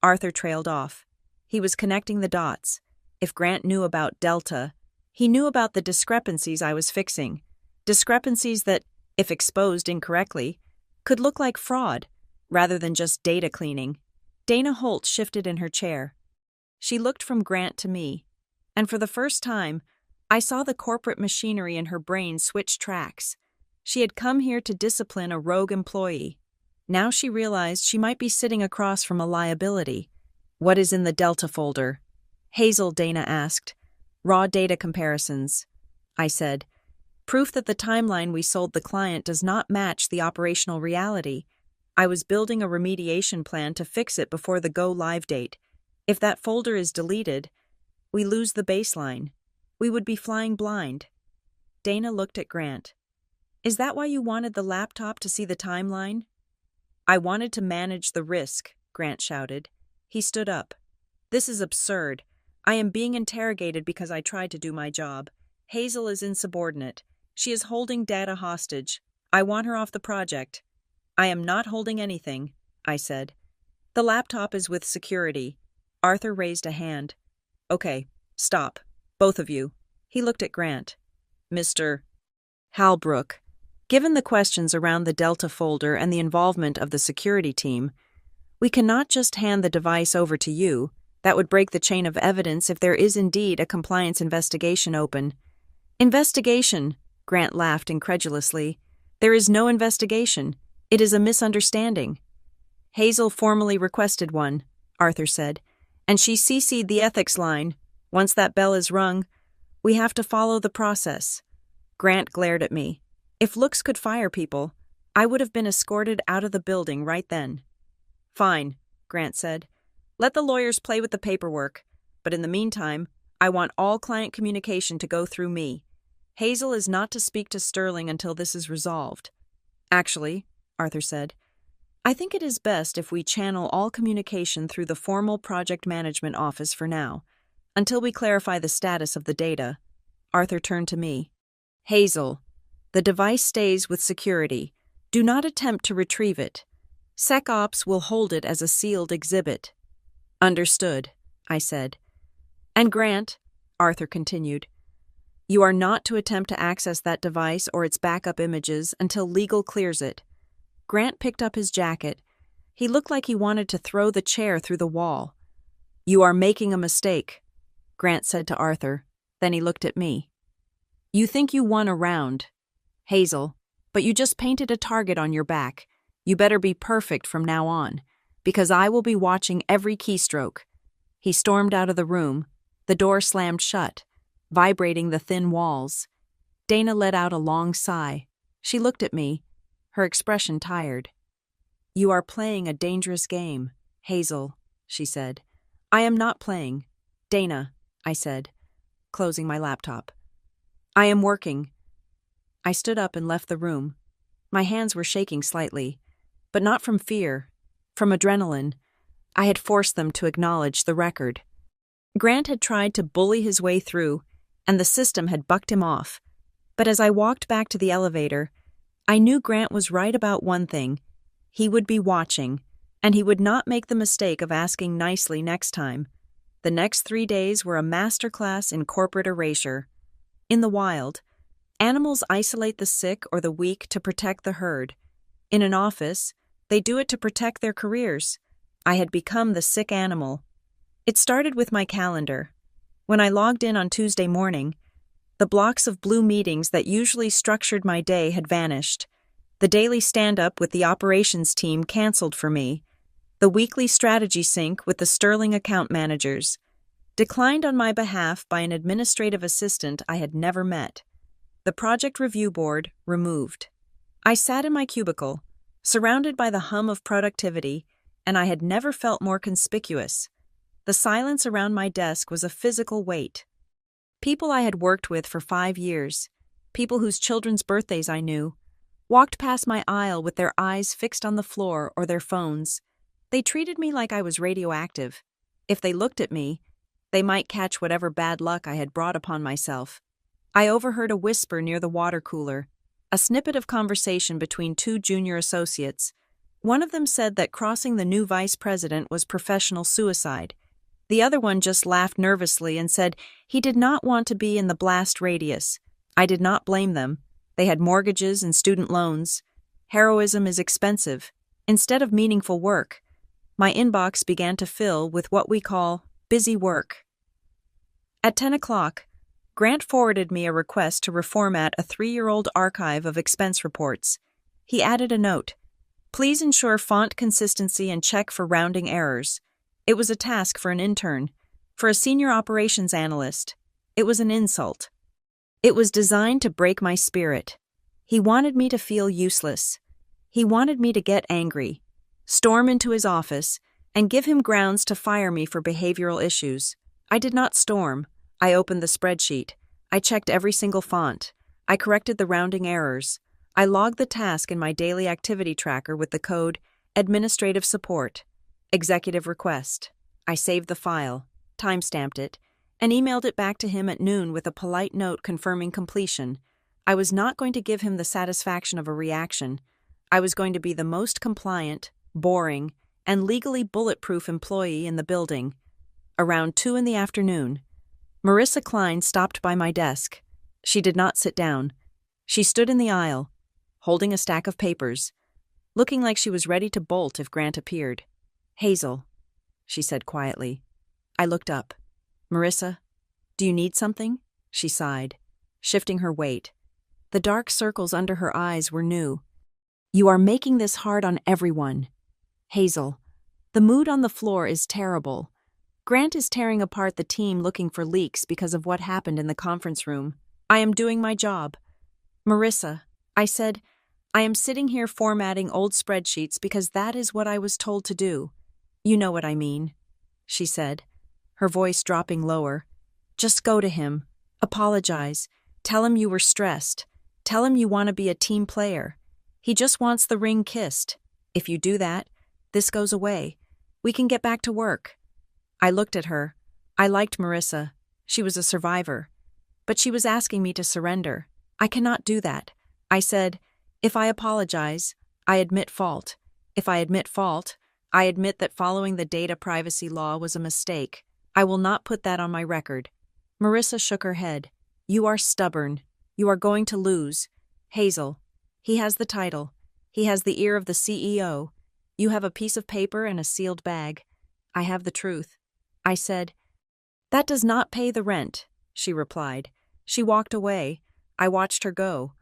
Arthur trailed off. He was connecting the dots. If Grant knew about Delta, he knew about the discrepancies I was fixing. Discrepancies that, if exposed incorrectly, could look like fraud, rather than just data cleaning. Dana Holt shifted in her chair. She looked from Grant to me, and for the first time, I saw the corporate machinery in her brain switch tracks. She had come here to discipline a rogue employee. Now she realized she might be sitting across from a liability. What is in the Delta folder? Hazel, Dana asked. Raw data comparisons, I said. Proof that the timeline we sold the client does not match the operational reality. I was building a remediation plan to fix it before the go-live date. If that folder is deleted, we lose the baseline. We would be flying blind. Dana looked at Grant. Is that why you wanted the laptop to see the timeline? I wanted to manage the risk, Grant shouted. He stood up. This is absurd. I am being interrogated because I tried to do my job. Hazel is insubordinate. She is holding data hostage. I want her off the project. I am not holding anything, I said. The laptop is with security. Arthur raised a hand. Okay, stop. Both of you. He looked at Grant. Mr. Halbrook. Given the questions around the Delta folder and the involvement of the security team, we cannot just hand the device over to you. That would break the chain of evidence if there is indeed a compliance investigation open. Investigation, Grant laughed incredulously. There is no investigation. It is a misunderstanding. Hazel formally requested one, Arthur said, and she CC'd the ethics line. Once that bell is rung, we have to follow the process. Grant glared at me. If looks could fire people, I would have been escorted out of the building right then. Fine, Grant said. Let the lawyers play with the paperwork, but in the meantime, I want all client communication to go through me. Hazel is not to speak to Sterling until this is resolved. Actually, Arthur said, I think it is best if we channel all communication through the formal project management office for now, until we clarify the status of the data. Arthur turned to me. Hazel, the device stays with security. Do not attempt to retrieve it. SecOps will hold it as a sealed exhibit. Understood, I said. And Grant, Arthur continued, You are not to attempt to access that device or its backup images until legal clears it. Grant picked up his jacket. He looked like he wanted to throw the chair through the wall. You are making a mistake, Grant said to Arthur. Then he looked at me. You think you won a round, Hazel, but you just painted a target on your back. You better be perfect from now on, because I will be watching every keystroke. He stormed out of the room. The door slammed shut, vibrating the thin walls. Dana let out a long sigh. She looked at me, her expression tired. You are playing a dangerous game, Hazel, she said. I am not playing. Dana, I said, closing my laptop. I am working. I stood up and left the room. My hands were shaking slightly, but not from fear, from adrenaline. I had forced them to acknowledge the record. Grant had tried to bully his way through, and the system had bucked him off. But as I walked back to the elevator, I knew Grant was right about one thing. He would be watching, and he would not make the mistake of asking nicely next time. The next 3 days were a masterclass in corporate erasure. In the wild, animals isolate the sick or the weak to protect the herd. In an office, they do it to protect their careers. I had become the sick animal. It started with my calendar. When I logged in on Tuesday morning, the blocks of blue meetings that usually structured my day had vanished. The daily stand-up with the operations team canceled for me. The weekly strategy sync with the Sterling account managers declined on my behalf by an administrative assistant I had never met. The project review board removed. I sat in my cubicle, surrounded by the hum of productivity, and I had never felt more conspicuous. The silence around my desk was a physical weight. People I had worked with for 5 years, people whose children's birthdays I knew, walked past my aisle with their eyes fixed on the floor or their phones. They treated me like I was radioactive. If they looked at me, they might catch whatever bad luck I had brought upon myself. I overheard a whisper near the water cooler, a snippet of conversation between 2 junior associates. One of them said that crossing the new vice president was professional suicide. The other one just laughed nervously and said he did not want to be in the blast radius. I did not blame them. They had mortgages and student loans. Heroism is expensive. Instead of meaningful work, my inbox began to fill with what we call busy work. At 10 o'clock, Grant forwarded me a request to reformat a 3-year-old archive of expense reports. He added a note. Please ensure font consistency and check for rounding errors. It was a task for an intern. For a senior operations analyst, it was an insult. It was designed to break my spirit. He wanted me to feel useless. He wanted me to get angry, storm into his office, and give him grounds to fire me for behavioral issues. I did not storm. I opened the spreadsheet. I checked every single font. I corrected the rounding errors. I logged the task in my daily activity tracker with the code Administrative Support, Executive Request. I saved the file, timestamped it, and emailed it back to him at noon with a polite note confirming completion. I was not going to give him the satisfaction of a reaction. I was going to be the most compliant, boring, and legally bulletproof employee in the building. Around 2 in the afternoon, Marissa Klein stopped by my desk. She did not sit down. She stood in the aisle, holding a stack of papers, looking like she was ready to bolt if Grant appeared. Hazel, she said quietly. I looked up. Marissa, do you need something? She sighed, shifting her weight. The dark circles under her eyes were new. You are making this hard on everyone. Hazel, the mood on the floor is terrible. Grant is tearing apart the team looking for leaks because of what happened in the conference room. I am doing my job. Marissa, I said, I am sitting here formatting old spreadsheets because that is what I was told to do. You know what I mean, she said, her voice dropping lower. Just go to him. Apologize. Tell him you were stressed. Tell him you want to be a team player. He just wants the ring kissed. If you do that, this goes away. We can get back to work. I looked at her. I liked Marissa. She was a survivor. But she was asking me to surrender. I cannot do that. I said, if I apologize, I admit fault. If I admit fault, I admit that following the data privacy law was a mistake. I will not put that on my record. Marissa shook her head. You are stubborn. You are going to lose. Hazel. He has the title. He has the ear of the CEO. You have a piece of paper and a sealed bag. I have the truth. I said, "That does not pay the rent," she replied. She walked away. I watched her go,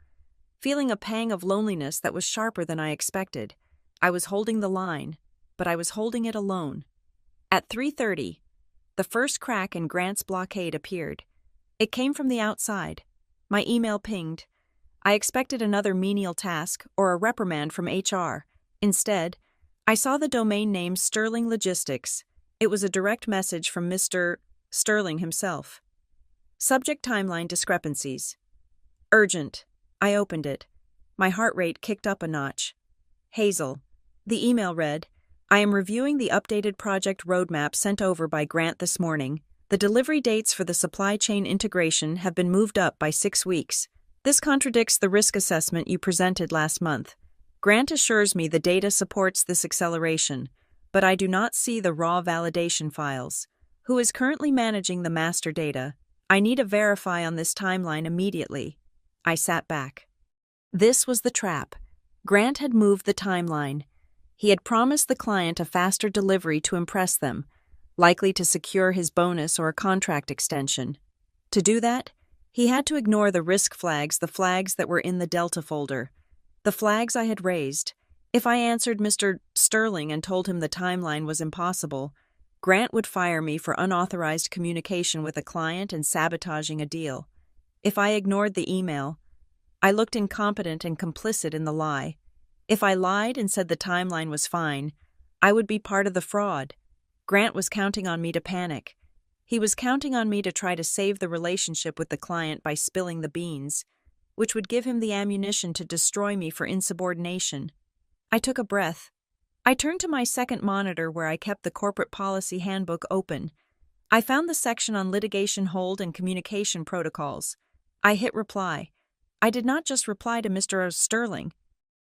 feeling a pang of loneliness that was sharper than I expected. I was holding the line, but I was holding it alone. At 3:30, the first crack in Grant's blockade appeared. It came from the outside. My email pinged. I expected another menial task or a reprimand from HR. Instead, I saw the domain name Sterling Logistics. It was a direct message from Mr. Sterling himself. Subject timeline discrepancies. Urgent. I opened it. My heart rate kicked up a notch. Hazel. The email read, "I am reviewing the updated project roadmap sent over by Grant this morning. The delivery dates for the supply chain integration have been moved up by 6 weeks. This contradicts the risk assessment you presented last month. Grant assures me the data supports this acceleration, but I do not see the raw validation files. Who is currently managing the master data? I need a verify on this timeline immediately." I sat back. This was the trap. Grant had moved the timeline. He had promised the client a faster delivery to impress them, likely to secure his bonus or a contract extension. To do that, he had to ignore the risk flags, the flags that were in the Delta folder. The flags I had raised. If I answered Mr. Sterling and told him the timeline was impossible, Grant would fire me for unauthorized communication with a client and sabotaging a deal. If I ignored the email, I looked incompetent and complicit in the lie. If I lied and said the timeline was fine, I would be part of the fraud. Grant was counting on me to panic. He was counting on me to try to save the relationship with the client by spilling the beans, which would give him the ammunition to destroy me for insubordination. I took a breath. I turned to my second monitor where I kept the corporate policy handbook open. I found the section on litigation hold and communication protocols. I hit reply. I did not just reply to Mr. Sterling.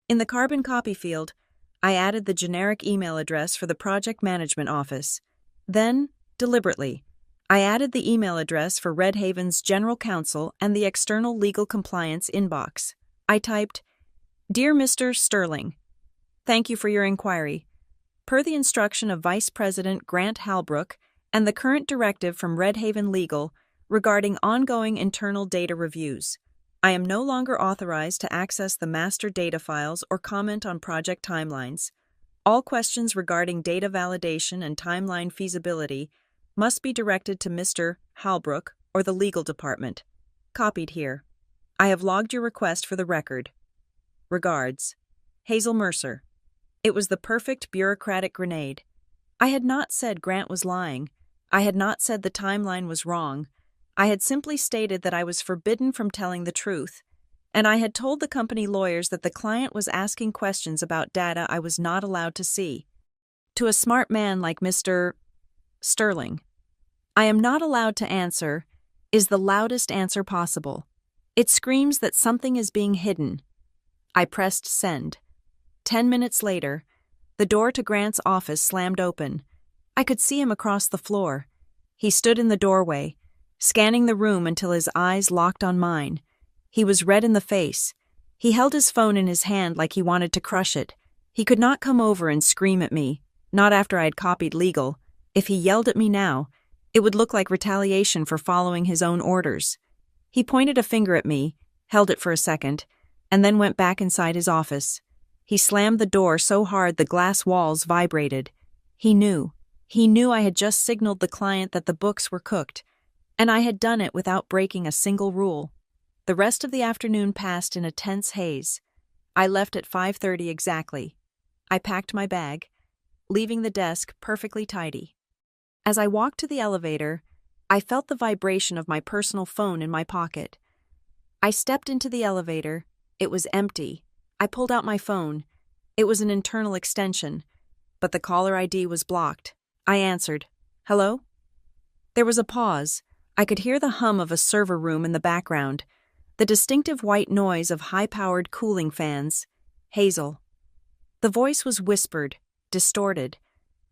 In the carbon copy field, I added the generic email address for the project management office. Then, deliberately, I added the email address for Red Haven's general counsel and the external legal compliance inbox. I typed, "Dear Mr. Sterling, thank you for your inquiry. Per the instruction of Vice President Grant Halbrook and the current directive from Red Haven Legal regarding ongoing internal data reviews, I am no longer authorized to access the master data files or comment on project timelines. All questions regarding data validation and timeline feasibility must be directed to Mr. Halbrook or the legal department. Copied here. I have logged your request for the record. Regards, Hazel Mercer." It was the perfect bureaucratic grenade. I had not said Grant was lying. I had not said the timeline was wrong. I had simply stated that I was forbidden from telling the truth, and I had told the company lawyers that the client was asking questions about data I was not allowed to see. To a smart man like Mr. Sterling, "I am not allowed to answer" is the loudest answer possible. It screams that something is being hidden. I pressed send. 10 minutes later, the door to Grant's office slammed open. I could see him across the floor. He stood in the doorway, scanning the room until his eyes locked on mine. He was red in the face. He held his phone in his hand like he wanted to crush it. He could not come over and scream at me, not after I had copied legal. If he yelled at me now, it would look like retaliation for following his own orders. He pointed a finger at me, held it for a second, and then went back inside his office. He slammed the door so hard the glass walls vibrated. He knew I had just signaled the client that the books were cooked, and I had done it without breaking a single rule. The rest of the afternoon passed in a tense haze. I left at 5:30 exactly. I packed my bag, leaving the desk perfectly tidy. As I walked to the elevator, I felt the vibration of my personal phone in my pocket. I stepped into the elevator. It was empty. I pulled out my phone. It was an internal extension, but the caller ID was blocked. I answered, "Hello?" There was a pause. I could hear the hum of a server room in the background, the distinctive white noise of high-powered cooling fans. Hazel. The voice was whispered, distorted,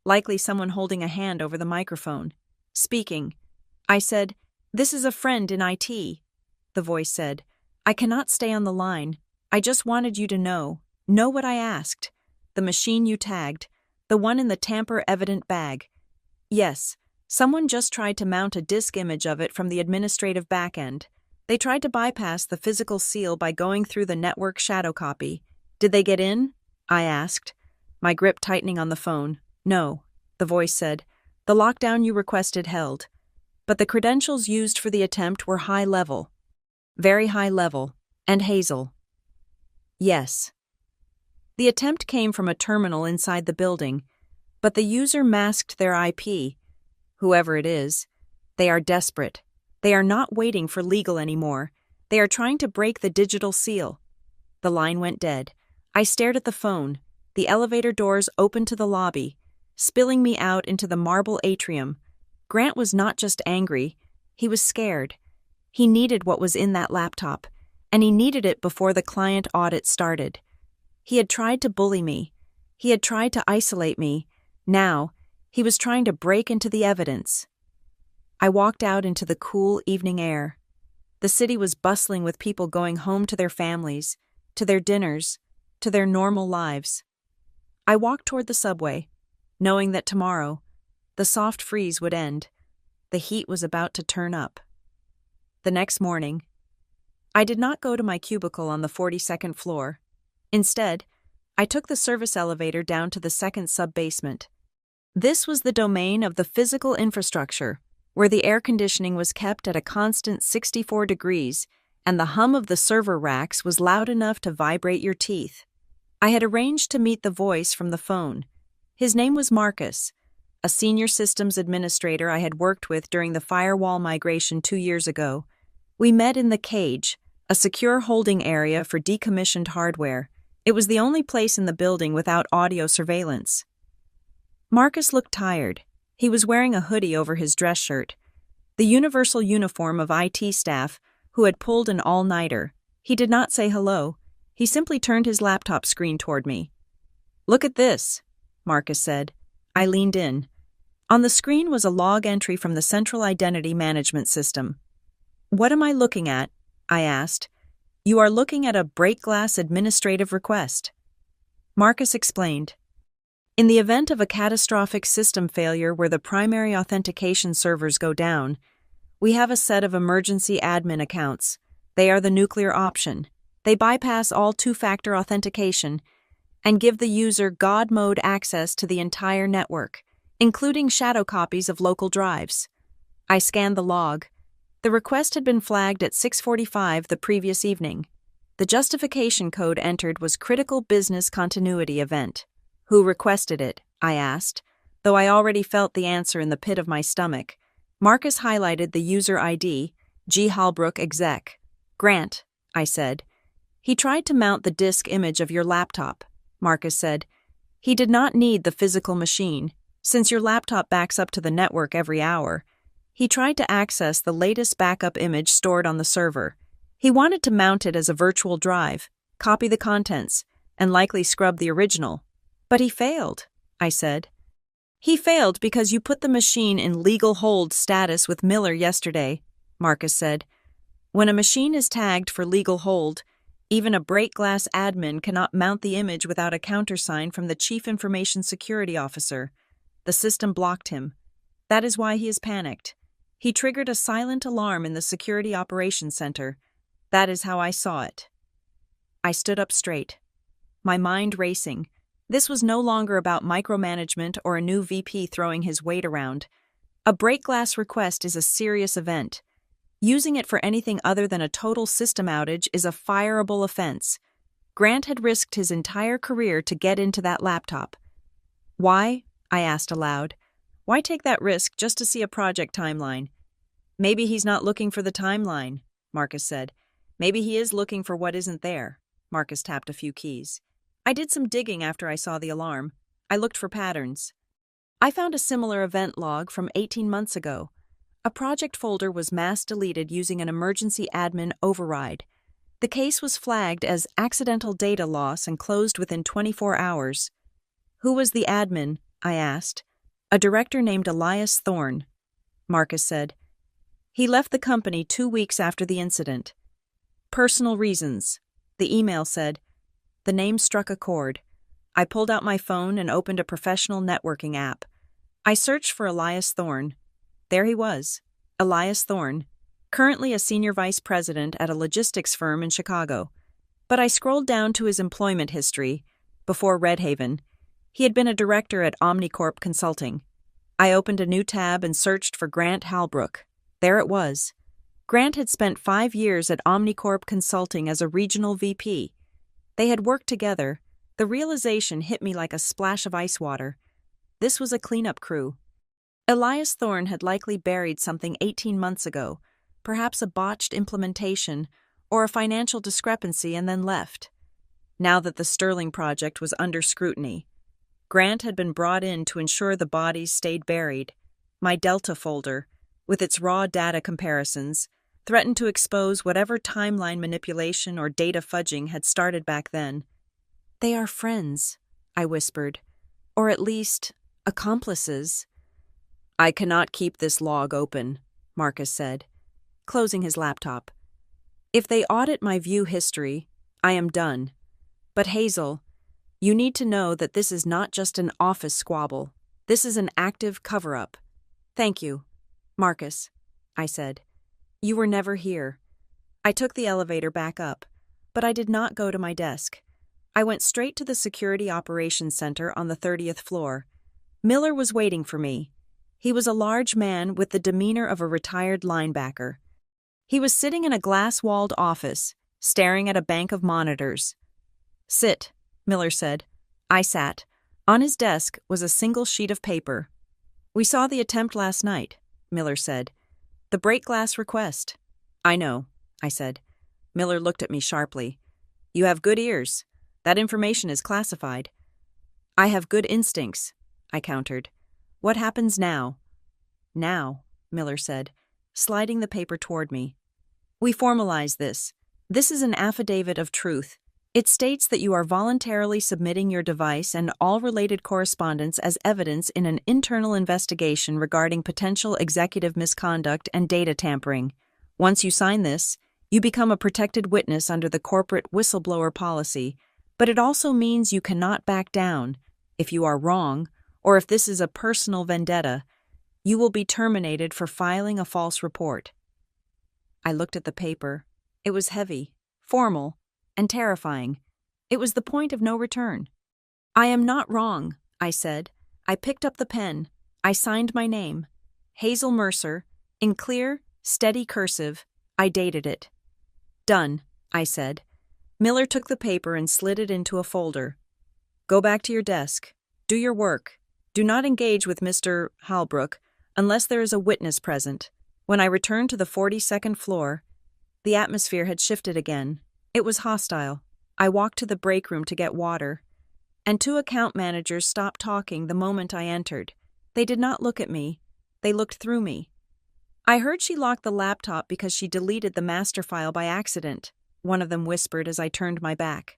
likely someone holding a hand over the microphone. Speaking. I said, "This is a friend in IT. the voice said. "I cannot stay on the line. I just wanted you to know what I asked. The machine you tagged, the one in the tamper-evident bag. Yes, someone just tried to mount a disk image of it from the administrative backend. They tried to bypass the physical seal by going through the network shadow copy. Did they get in?" I asked, my grip tightening on the phone. "No," the voice said. "The lockdown you requested held. But the credentials used for the attempt were high level. Very high level. And Hazel." "Yes." The attempt came from a terminal inside the building, but the user masked their IP. Whoever it is, they are desperate. They are not waiting for legal anymore. They are trying to break the digital seal. The line went dead. I stared at the phone. The elevator doors opened to the lobby, spilling me out into the marble atrium. Grant was not just angry, he was scared. He needed what was in that laptop, and he needed it before the client audit started. He had tried to bully me. He had tried to isolate me. Now, he was trying to break into the evidence. I walked out into the cool evening air. The city was bustling with people going home to their families, to their dinners, to their normal lives. I walked toward the subway, knowing that tomorrow, the soft freeze would end. The heat was about to turn up. The next morning, I did not go to my cubicle on the 42nd floor. Instead, I took the service elevator down to the second sub-basement. This was the domain of the physical infrastructure, where the air conditioning was kept at a constant 64 degrees, and the hum of the server racks was loud enough to vibrate your teeth. I had arranged to meet the voice from the phone. His name was Marcus, a senior systems administrator I had worked with during the firewall migration 2 years ago. We met in the Cage, a secure holding area for decommissioned hardware. It was the only place in the building without audio surveillance. Marcus looked tired. He was wearing a hoodie over his dress shirt, the universal uniform of IT staff who had pulled an all-nighter. He did not say hello. He simply turned his laptop screen toward me. "Look at this," Marcus said. I leaned in. On the screen was a log entry from the Central Identity Management System. "What am I looking at?" I asked. "You are looking at a break-glass administrative request." Marcus explained. "In the event of a catastrophic system failure where the primary authentication servers go down, we have a set of emergency admin accounts. They are the nuclear option. They bypass all two-factor authentication and give the user God mode access to the entire network, including shadow copies of local drives." I scanned the log. The request had been flagged at 6:45 the previous evening. The justification code entered was Critical Business Continuity Event. "Who requested it?" I asked, though I already felt the answer in the pit of my stomach. Marcus highlighted the user ID, G. Halbrook exec. "Grant," I said. "He tried to mount the disk image of your laptop," Marcus said. "He did not need the physical machine, since your laptop backs up to the network every hour. He tried to access the latest backup image stored on the server. He wanted to mount it as a virtual drive, copy the contents, and likely scrub the original. But he failed," I said. "He failed because you put the machine in legal hold status with Miller yesterday," Marcus said. "When a machine is tagged for legal hold, even a break-glass admin cannot mount the image without a countersign from the Chief Information Security Officer. The system blocked him. That is why he is panicked. He triggered a silent alarm in the Security Operations Center. That is how I saw it." I stood up straight, my mind racing. This was no longer about micromanagement or a new VP throwing his weight around. A break-glass request is a serious event. Using it for anything other than a total system outage is a fireable offense. Grant had risked his entire career to get into that laptop. "Why?" I asked aloud. "Why take that risk just to see a project timeline?" "Maybe he's not looking for the timeline," Marcus said. "Maybe he is looking for what isn't there." Marcus tapped a few keys. I did some digging after I saw the alarm. I looked for patterns. I found a similar event log from 18 months ago. A project folder was mass deleted using an emergency admin override. The case was flagged as accidental data loss and closed within 24 hours. "Who was the admin?" I asked. "A director named Elias Thorne," Marcus said. "He left the company 2 weeks after the incident. Personal reasons. The email said. The name struck a chord. I pulled out my phone and opened a professional networking app. I searched for Elias Thorne. There he was. Elias Thorne, currently a senior vice president at a logistics firm in Chicago. But I scrolled down to his employment history. Before Redhaven, he had been a director at Omnicorp Consulting. I opened a new tab and searched for Grant Halbrook. There it was. Grant had spent 5 years at Omnicorp Consulting as a regional VP. They had worked together. The realization hit me like a splash of ice water. This was a cleanup crew. Elias Thorne had likely buried something 18 months ago, perhaps a botched implementation or a financial discrepancy, and then left. Now that the Sterling project was under scrutiny, Grant had been brought in to ensure the bodies stayed buried. My Delta folder, with its raw data comparisons, threatened to expose whatever timeline manipulation or data fudging had started back then. They are friends, I whispered, or at least accomplices. I cannot keep this log open, Marcus said, closing his laptop. If they audit my view history, I am done. But Hazel, you need to know that this is not just an office squabble. This is an active cover-up. Thank you, Marcus, I said. You were never here. I took the elevator back up, but I did not go to my desk. I went straight to the Security Operations Center on the 30th floor. Miller was waiting for me. He was a large man with the demeanor of a retired linebacker. He was sitting in a glass-walled office, staring at a bank of monitors. Sit, Miller said. I sat. On his desk was a single sheet of paper. We saw the attempt last night, Miller said. The break glass request. I know, I said. Miller looked at me sharply. You have good ears. That information is classified. I have good instincts, I countered. What happens now? Now, Miller said, sliding the paper toward me. We formalize this. This is an affidavit of truth. It states that you are voluntarily submitting your device and all related correspondence as evidence in an internal investigation regarding potential executive misconduct and data tampering. Once you sign this, you become a protected witness under the corporate whistleblower policy, but it also means you cannot back down. If you are wrong, or if this is a personal vendetta, you will be terminated for filing a false report. I looked at the paper. It was heavy, formal, and terrifying. It was the point of no return. I am not wrong, I said. I picked up the pen. I signed my name. Hazel Mercer, in clear, steady cursive. I dated it. Done, I said. Miller took the paper and slid it into a folder. Go back to your desk. Do your work. Do not engage with Mr. Halbrook unless there is a witness present. When I returned to the 42nd floor, the atmosphere had shifted again. It was hostile. I walked to the break room to get water, and 2 account managers stopped talking the moment I entered. They did not look at me. They looked through me. I heard she locked the laptop because she deleted the master file by accident, one of them whispered as I turned my back.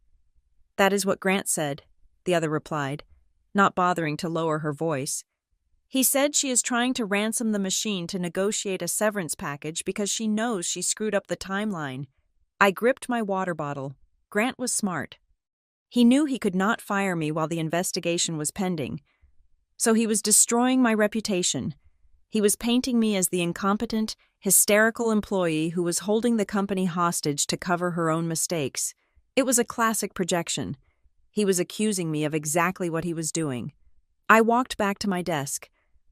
That is what Grant said, the other replied, not bothering to lower her voice. He said she is trying to ransom the machine to negotiate a severance package because she knows she screwed up the timeline. I gripped my water bottle. Grant was smart. He knew he could not fire me while the investigation was pending. So he was destroying my reputation. He was painting me as the incompetent, hysterical employee who was holding the company hostage to cover her own mistakes. It was a classic projection. He was accusing me of exactly what he was doing. I walked back to my desk.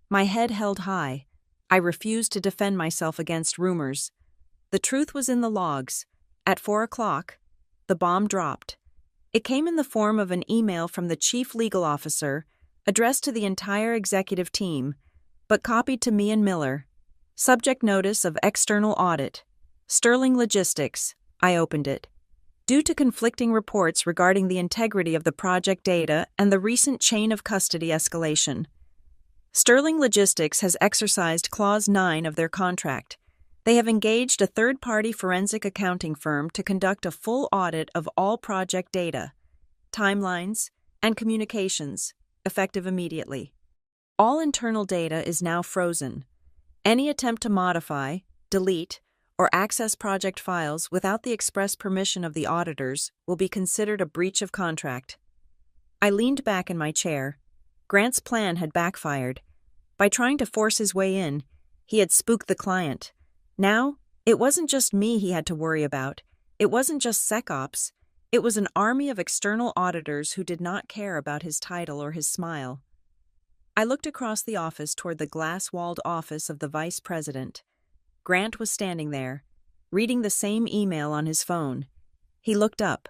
My head held high. I refused to defend myself against rumors. The truth was in the logs. At 4 o'clock, the bomb dropped. It came in the form of an email from the chief legal officer, addressed to the entire executive team, but copied to me and Miller. Subject notice of external audit. Sterling Logistics. I opened it. Due to conflicting reports regarding the integrity of the project data and the recent chain of custody escalation, Sterling Logistics has exercised Clause 9 of their contract. They have engaged a third-party forensic accounting firm to conduct a full audit of all project data, timelines, and communications, effective immediately. All internal data is now frozen. Any attempt to modify, delete, or access project files without the express permission of the auditors will be considered a breach of contract. I leaned back in my chair. Grant's plan had backfired. By trying to force his way in, he had spooked the client. Now, it wasn't just me he had to worry about. It wasn't just SecOps. It was an army of external auditors who did not care about his title or his smile. I looked across the office toward the glass-walled office of the vice president. Grant was standing there, reading the same email on his phone. He looked up.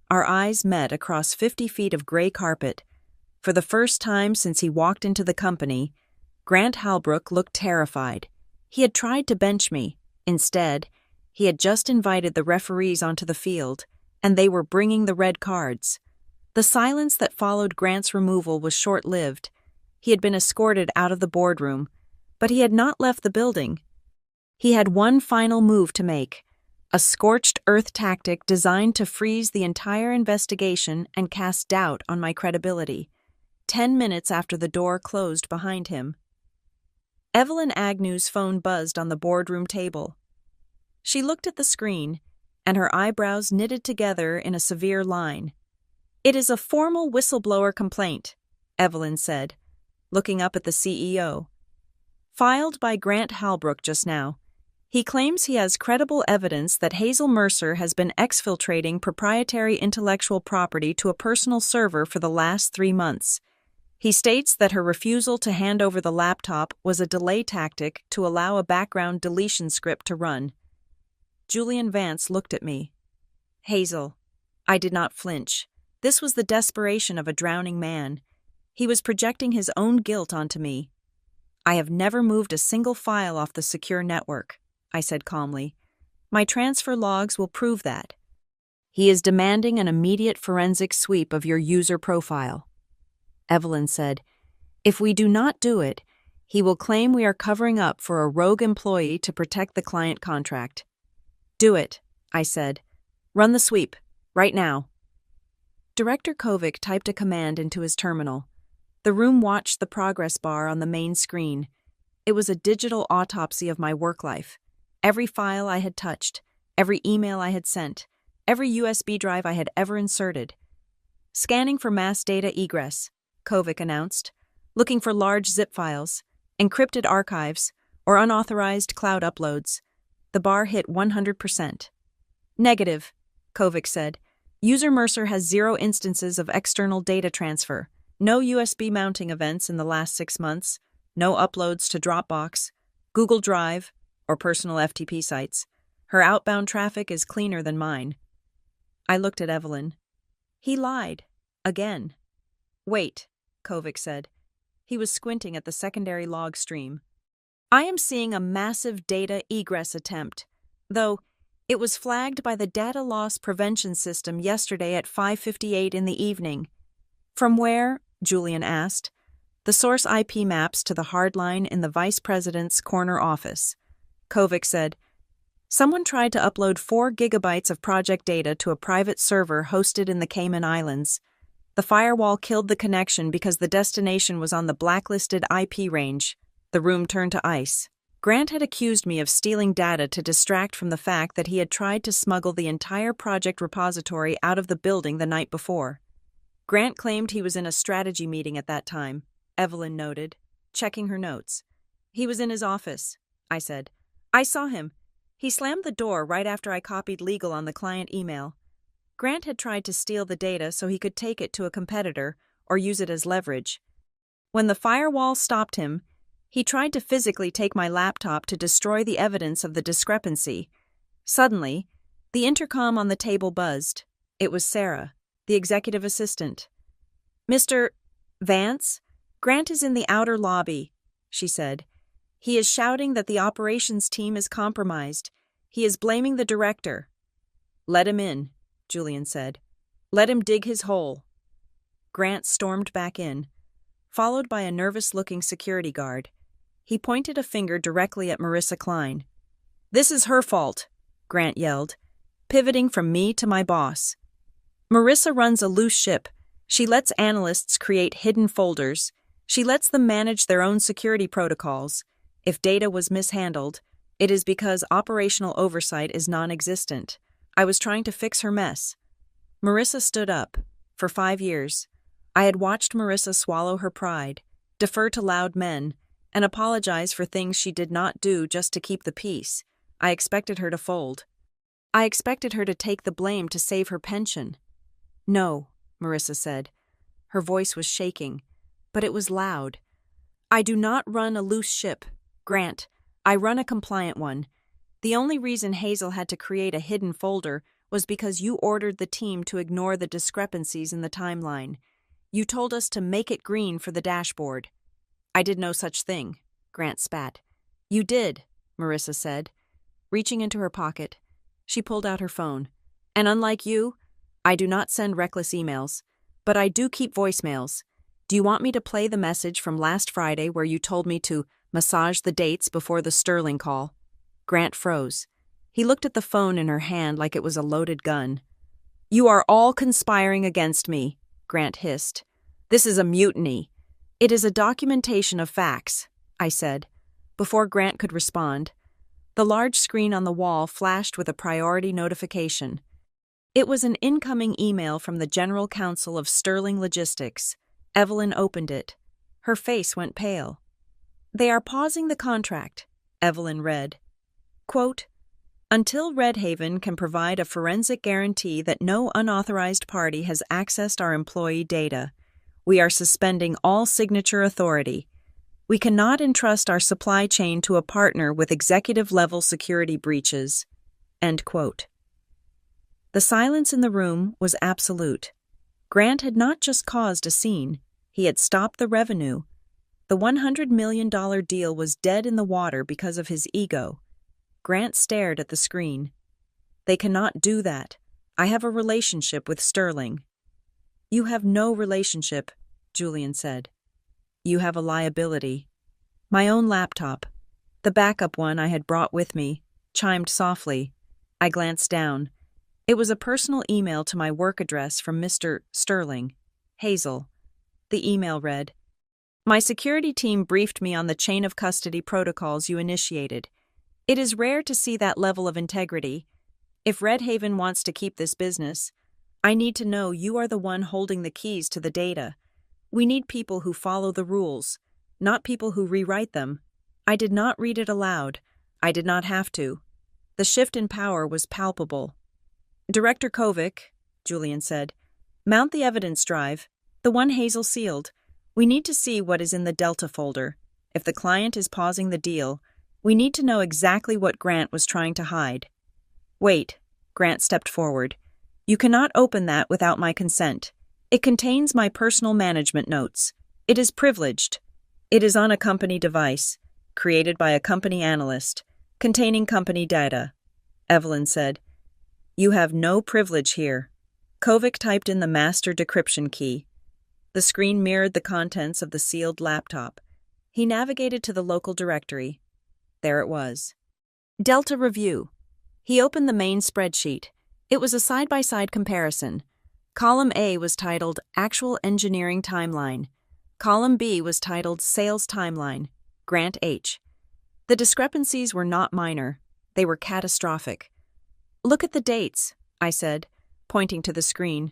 Our eyes met across 50 feet of gray carpet. For the first time since he walked into the company, Grant Halbrook looked terrified. He had tried to bench me. Instead, he had just invited the referees onto the field, and they were bringing the red cards. The silence that followed Grant's removal was short-lived. He had been escorted out of the boardroom, but he had not left the building. He had one final move to make, a scorched earth tactic designed to freeze the entire investigation and cast doubt on my credibility. 10 minutes after the door closed behind him, Evelyn Agnew's phone buzzed on the boardroom table. She looked at the screen, and her eyebrows knitted together in a severe line. "It is a formal whistleblower complaint," Evelyn said, looking up at the CEO. "Filed by Grant Halbrook just now. He claims he has credible evidence that Hazel Mercer has been exfiltrating proprietary intellectual property to a personal server for the last 3 months. He states that her refusal to hand over the laptop was a delay tactic to allow a background deletion script to run." Julian Vance looked at me. "Hazel." I did not flinch. This was the desperation of a drowning man. He was projecting his own guilt onto me. "I have never moved a single file off the secure network," I said calmly. "My transfer logs will prove that. He is demanding an immediate forensic sweep of your user profile." Evelyn said, "If we do not do it, he will claim we are covering up for a rogue employee to protect the client contract." "Do it," I said. "Run the sweep, right now." Director Kovic typed a command into his terminal. The room watched the progress bar on the main screen. It was a digital autopsy of my work life. Every file I had touched, every email I had sent, every USB drive I had ever inserted. "Scanning for mass data egress," Kovic announced. "Looking for large zip files, encrypted archives, or unauthorized cloud uploads." The bar hit 100%. "Negative," Kovic said. "User Mercer has 0 instances of external data transfer, no USB mounting events in the last 6 months, no uploads to Dropbox, Google Drive, or personal FTP sites. Her outbound traffic is cleaner than mine." I looked at Evelyn. "He lied. Again." "Wait," Kovic said. He was squinting at the secondary log stream. "I am seeing a massive data egress attempt, though it was flagged by the data loss prevention system yesterday at 5:58 in the evening." "From where?" Julian asked. "The source IP maps to the hardline in the vice president's corner office." Kovic said, "Someone tried to upload 4 gigabytes of project data to a private server hosted in the Cayman Islands. The firewall killed the connection because the destination was on the blacklisted IP range." The room turned to ice. Grant had accused me of stealing data to distract from the fact that he had tried to smuggle the entire project repository out of the building the night before. "Grant claimed he was in a strategy meeting at that time," Evelyn noted, checking her notes. "He was in his office," I said. "I saw him. He slammed the door right after I copied legal on the client email. Grant had tried to steal the data so he could take it to a competitor or use it as leverage. When the firewall stopped him, he tried to physically take my laptop to destroy the evidence of the discrepancy. Suddenly, the intercom on the table buzzed. It was Sarah, the executive assistant. "Mr. Vance, Grant is in the outer lobby," she said. "He is shouting that the operations team is compromised. He is blaming the director." "Let him in," Julian said. "Let him dig his hole." Grant stormed back in, followed by a nervous-looking security guard. He pointed a finger directly at Marissa Klein. "This is her fault," Grant yelled, pivoting from me to my boss. "Marissa runs a loose ship. She lets analysts create hidden folders. She lets them manage their own security protocols. If data was mishandled, It is because operational oversight is non-existent. I was trying to fix her mess. Marissa stood up. For 5 years, I had watched Marissa swallow her pride, defer to loud men, and apologize for things she did not do just to keep the peace. I expected her to fold. I expected her to take the blame to save her pension. No, Marissa said. Her voice was shaking, but it was loud. I do not run a loose ship, Grant. I run a compliant one. The only reason Hazel had to create a hidden folder was because you ordered the team to ignore the discrepancies in the timeline. You told us to make it green for the dashboard. I did no such thing, Grant spat. You did, Marissa said. Reaching into her pocket, she pulled out her phone. And unlike you, I do not send reckless emails, but I do keep voicemails. Do you want me to play the message from last Friday where you told me to massage the dates before the Sterling call? Grant froze. He looked at the phone in her hand like it was a loaded gun. You are all conspiring against me, Grant hissed. This is a mutiny. It is a documentation of facts, I said. Before Grant could respond, the large screen on the wall flashed with a priority notification. It was an incoming email from the General Counsel of Sterling Logistics. Evelyn opened it. Her face went pale. They are pausing the contract, Evelyn read. Quote, until Redhaven can provide a forensic guarantee that no unauthorized party has accessed our employee data, we are suspending all signature authority. We cannot entrust our supply chain to a partner with executive-level security breaches. End quote. The silence in the room was absolute. Grant had not just caused a scene, he had stopped the revenue. The $100 million deal was dead in the water because of his ego. Grant stared at the screen. They cannot do that. I have a relationship with Sterling. You have no relationship, Julian said. You have a liability. My own laptop, the backup one I had brought with me, chimed softly. I glanced down. It was a personal email to my work address from Mr. Sterling. Hazel. The email read, my security team briefed me on the chain of custody protocols you initiated. It is rare to see that level of integrity. If Redhaven wants to keep this business, I need to know you are the one holding the keys to the data. We need people who follow the rules, not people who rewrite them. I did not read it aloud. I did not have to. The shift in power was palpable. Director Kovic, Julian said, mount the evidence drive, the one Hazel sealed. We need to see what is in the Delta folder. If the client is pausing the deal, we need to know exactly what Grant was trying to hide. Wait, Grant stepped forward. You cannot open that without my consent. It contains my personal management notes. It is privileged. It is on a company device, created by a company analyst, containing company data. Evelyn said, you have no privilege here. Kovic typed in the master decryption key. The screen mirrored the contents of the sealed laptop. He navigated to the local directory. There it was. Delta Review. He opened the main spreadsheet. It was a side-by-side comparison. Column A was titled Actual Engineering Timeline. Column B was titled Sales Timeline, Grant H. The discrepancies were not minor. They were catastrophic. Look at the dates, I said, pointing to the screen.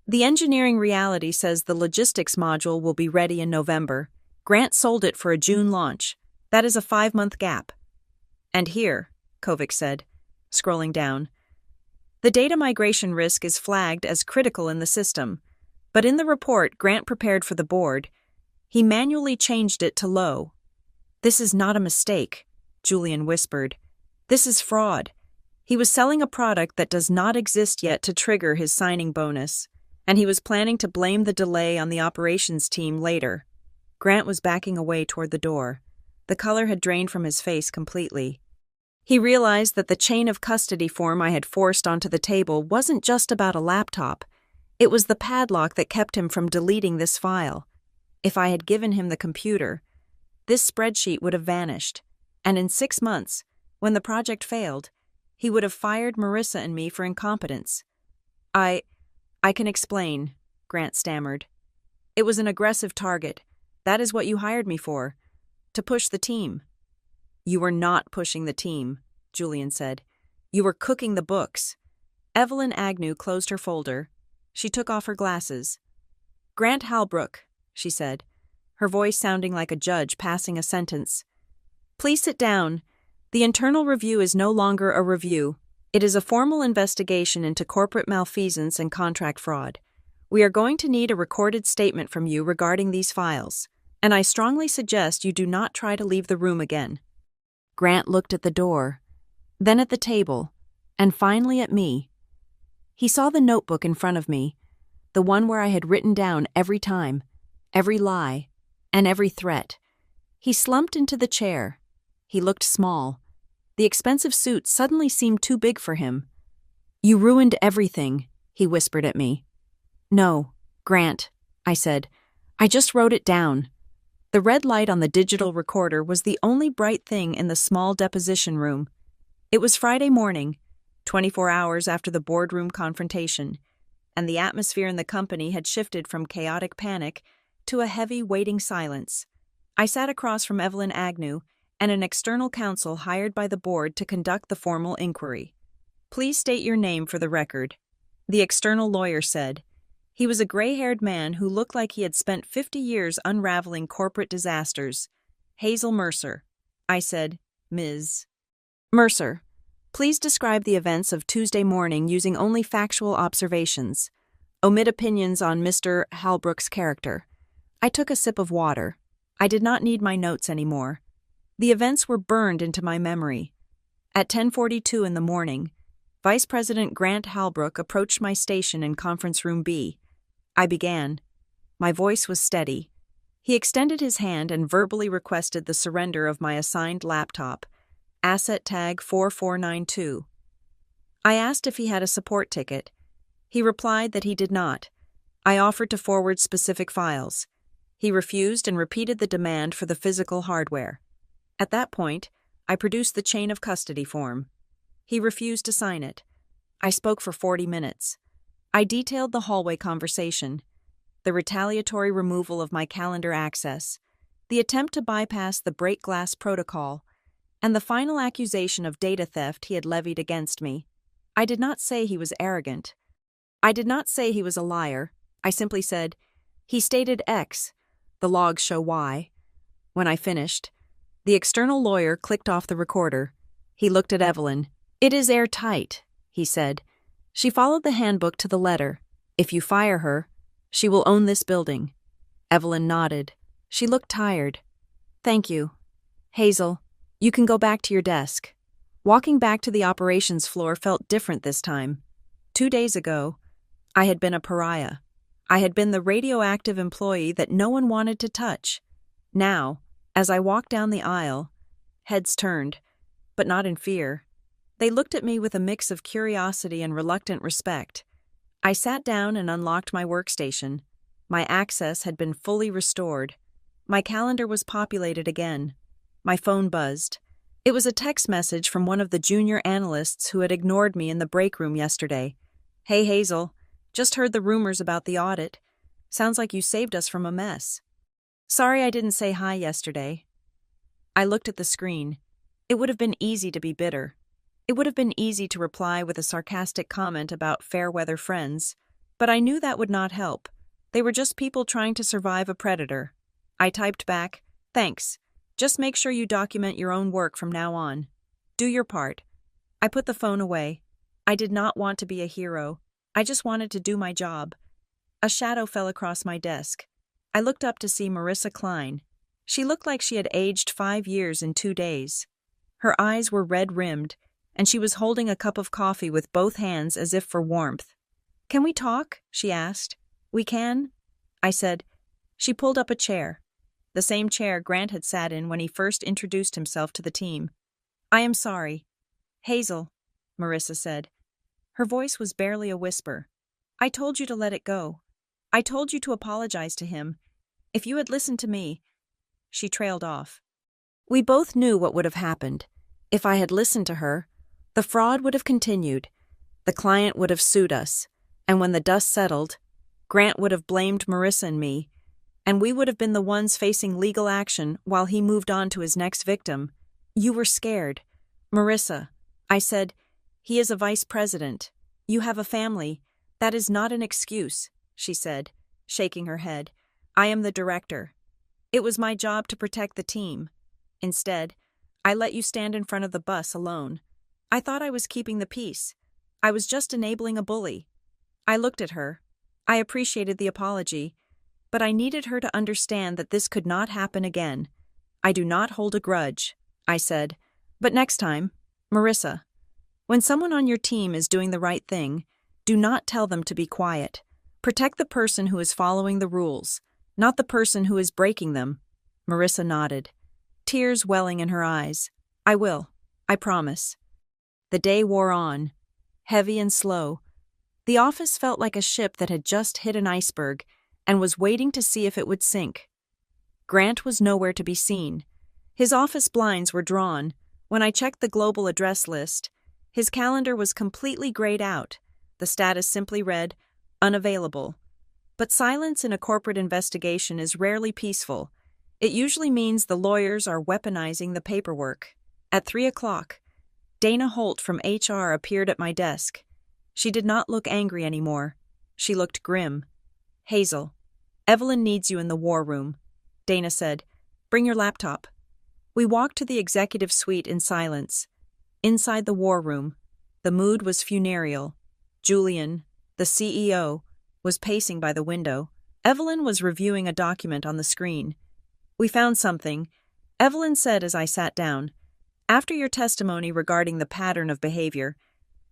The engineering reality says the logistics module will be ready in November. Grant sold it for a June launch. That is a 5-month gap. And here, Kovic said, scrolling down, the data migration risk is flagged as critical in the system, but in the report Grant prepared for the board, he manually changed it to low. This is not a mistake, Julian whispered. This is fraud. He was selling a product that does not exist yet to trigger his signing bonus, and he was planning to blame the delay on the operations team later. Grant was backing away toward the door. The color had drained from his face completely. He realized that the chain of custody form I had forced onto the table wasn't just about a laptop. It was the padlock that kept him from deleting this file. If I had given him the computer, this spreadsheet would have vanished, and in 6 months, when the project failed, he would have fired Marissa and me for incompetence. I can explain, Grant stammered. It was an aggressive target. That is what you hired me for, to push the team. You were not pushing the team, Julian said. You were cooking the books. Evelyn Agnew closed her folder. She took off her glasses. Grant Halbrook, she said, her voice sounding like a judge passing a sentence. Please sit down. The internal review is no longer a review. It is a formal investigation into corporate malfeasance and contract fraud. We are going to need a recorded statement from you regarding these files, and I strongly suggest you do not try to leave the room again. Grant looked at the door, then at the table, and finally at me. He saw the notebook in front of me, the one where I had written down every time, every lie, and every threat. He slumped into the chair. He looked small. The expensive suit suddenly seemed too big for him. You ruined everything, he whispered at me. No, Grant, I said. I just wrote it down. The red light on the digital recorder was the only bright thing in the small deposition room. It was Friday morning, 24 hours after the boardroom confrontation, and the atmosphere in the company had shifted from chaotic panic to a heavy, waiting silence. I sat across from Evelyn Agnew and an external counsel hired by the board to conduct the formal inquiry. Please state your name for the record, the external lawyer said. He was a gray-haired man who looked like he had spent 50 years unraveling corporate disasters. Hazel Mercer. I said, Ms. Mercer, please describe the events of Tuesday morning using only factual observations. Omit opinions on Mr. Halbrook's character. I took a sip of water. I did not need my notes anymore. The events were burned into my memory. At 10:42 in the morning, Vice President Grant Halbrook approached my station in Conference Room B. I began. My voice was steady. He extended his hand and verbally requested the surrender of my assigned laptop, asset tag 4492. I asked if he had a support ticket. He replied that he did not. I offered to forward specific files. He refused and repeated the demand for the physical hardware. At that point, I produced the chain of custody form. He refused to sign it. I spoke for 40 minutes. I detailed the hallway conversation, the retaliatory removal of my calendar access, the attempt to bypass the break glass protocol, and the final accusation of data theft he had levied against me. I did not say he was arrogant. I did not say he was a liar. I simply said, he stated X. The logs show Y. When I finished, the external lawyer clicked off the recorder. He looked at Evelyn. It is airtight, he said. She followed the handbook to the letter. If you fire her, she will own this building. Evelyn nodded. She looked tired. Thank you. Hazel, you can go back to your desk. Walking back to the operations floor felt different this time. 2 days ago, I had been a pariah. I had been the radioactive employee that no one wanted to touch. Now, as I walked down the aisle, heads turned, but not in fear. They looked at me with a mix of curiosity and reluctant respect. I sat down and unlocked my workstation. My access had been fully restored. My calendar was populated again. My phone buzzed. It was a text message from one of the junior analysts who had ignored me in the break room yesterday. Hey Hazel, just heard the rumors about the audit. Sounds like you saved us from a mess. Sorry I didn't say hi yesterday. I looked at the screen. It would have been easy to be bitter. It would have been easy to reply with a sarcastic comment about fair-weather friends, but I knew that would not help. They were just people trying to survive a predator. I typed back, thanks. Just make sure you document your own work from now on. Do your part. I put the phone away. I did not want to be a hero. I just wanted to do my job. A shadow fell across my desk. I looked up to see Marissa Klein. She looked like she had aged 5 years in 2 days. Her eyes were red-rimmed, and she was holding a cup of coffee with both hands as if for warmth. Can we talk? She asked. We can? I said. She pulled up a chair, the same chair Grant had sat in when he first introduced himself to the team. I am sorry. Hazel, Marissa said. Her voice was barely a whisper. I told you to let it go. I told you to apologize to him. If you had listened to me. She trailed off. We both knew what would have happened. If I had listened to her, the fraud would have continued. The client would have sued us, and when the dust settled, Grant would have blamed Marissa and me, and we would have been the ones facing legal action while he moved on to his next victim. You were scared. Marissa, I said, he is a vice president. You have a family. That is not an excuse, she said, shaking her head. I am the director. It was my job to protect the team. Instead, I let you stand in front of the bus alone. I thought I was keeping the peace. I was just enabling a bully. I looked at her. I appreciated the apology, but I needed her to understand that this could not happen again. I do not hold a grudge, I said. But next time, Marissa, when someone on your team is doing the right thing, do not tell them to be quiet. Protect the person who is following the rules, not the person who is breaking them. Marissa nodded, tears welling in her eyes. I will. I promise. The day wore on, heavy and slow. The office felt like a ship that had just hit an iceberg and was waiting to see if it would sink. Grant was nowhere to be seen. His office blinds were drawn. When I checked the global address list, his calendar was completely grayed out. The status simply read, unavailable. But silence in a corporate investigation is rarely peaceful. It usually means the lawyers are weaponizing the paperwork. At 3 o'clock, Dana Holt from HR appeared at my desk. She did not look angry anymore. She looked grim. Hazel, Evelyn needs you in the war room. Dana said, bring your laptop. We walked to the executive suite in silence. Inside the war room, the mood was funereal. Julian, the CEO, was pacing by the window. Evelyn was reviewing a document on the screen. We found something, Evelyn said as I sat down. After your testimony regarding the pattern of behavior,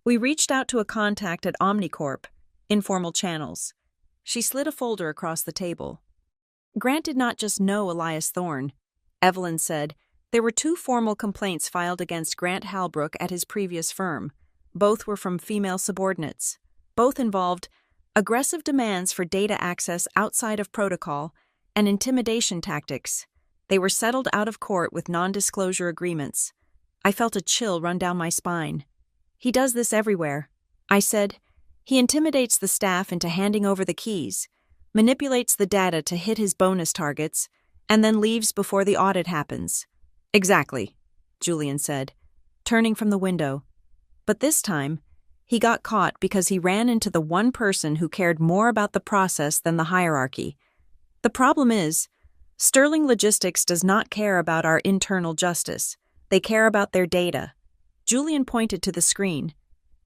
we reached out to a contact at Omnicorp, informal channels. She slid a folder across the table. Grant did not just know Elias Thorne. Evelyn said there were 2 formal complaints filed against Grant Halbrook at his previous firm. Both were from female subordinates. Both involved aggressive demands for data access outside of protocol and intimidation tactics. They were settled out of court with non-disclosure agreements. I felt a chill run down my spine. He does this everywhere, I said. He intimidates the staff into handing over the keys, manipulates the data to hit his bonus targets, and then leaves before the audit happens. Exactly, Julian said, turning from the window. But this time, he got caught because he ran into the one person who cared more about the process than the hierarchy. The problem is, Sterling Logistics does not care about our internal justice. They care about their data. Julian pointed to the screen.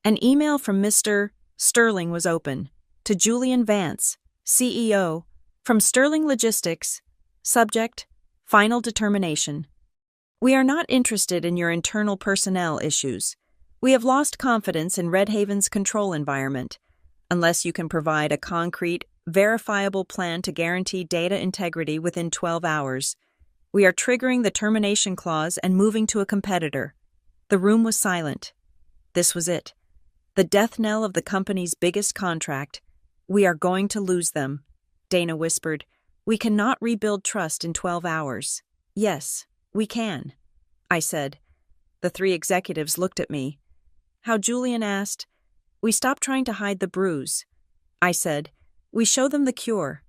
An email from Mr. Sterling was open. To Julian Vance, CEO, from Sterling Logistics. Subject, final determination. We are not interested in your internal personnel issues. We have lost confidence in Red Haven's control environment. Unless you can provide a concrete, verifiable plan to guarantee data integrity within 12 hours, we are triggering the termination clause and moving to a competitor. The room was silent. This was it. The death knell of the company's biggest contract. We are going to lose them. Dana whispered. We cannot rebuild trust in 12 hours. Yes, we can, I said. The 3 executives looked at me. How? Julian asked. We stop trying to hide the bruise. I said. We show them the cure.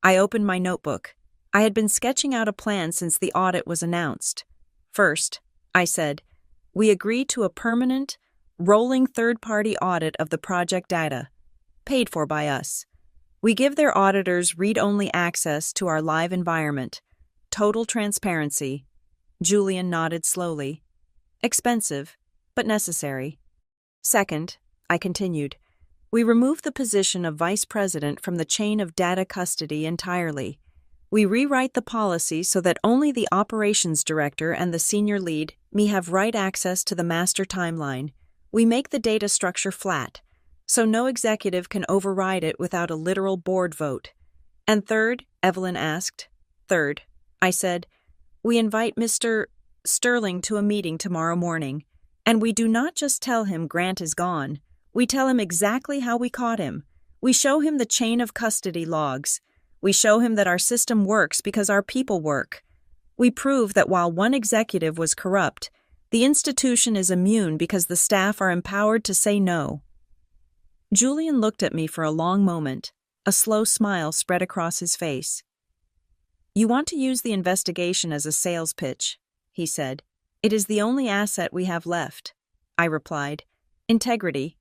I opened my notebook. I had been sketching out a plan since the audit was announced. First, I said, we agree to a permanent, rolling third-party audit of the project data, paid for by us. We give their auditors read-only access to our live environment. Total transparency. Julian nodded slowly. Expensive, but necessary. Second, I continued, we remove the position of vice president from the chain of data custody entirely. We rewrite the policy so that only the operations director and the senior lead may have right access to the master timeline. We make the data structure flat, so no executive can override it without a literal board vote. And third, Evelyn asked. Third, I said, we invite Mr. Sterling to a meeting tomorrow morning, and we do not just tell him Grant is gone. We tell him exactly how we caught him. We show him the chain of custody logs. We show him that our system works because our people work. We prove that while one executive was corrupt, the institution is immune because the staff are empowered to say no. Julian looked at me for a long moment. A slow smile spread across his face. You want to use the investigation as a sales pitch, he said. It is the only asset we have left, I replied. Integrity.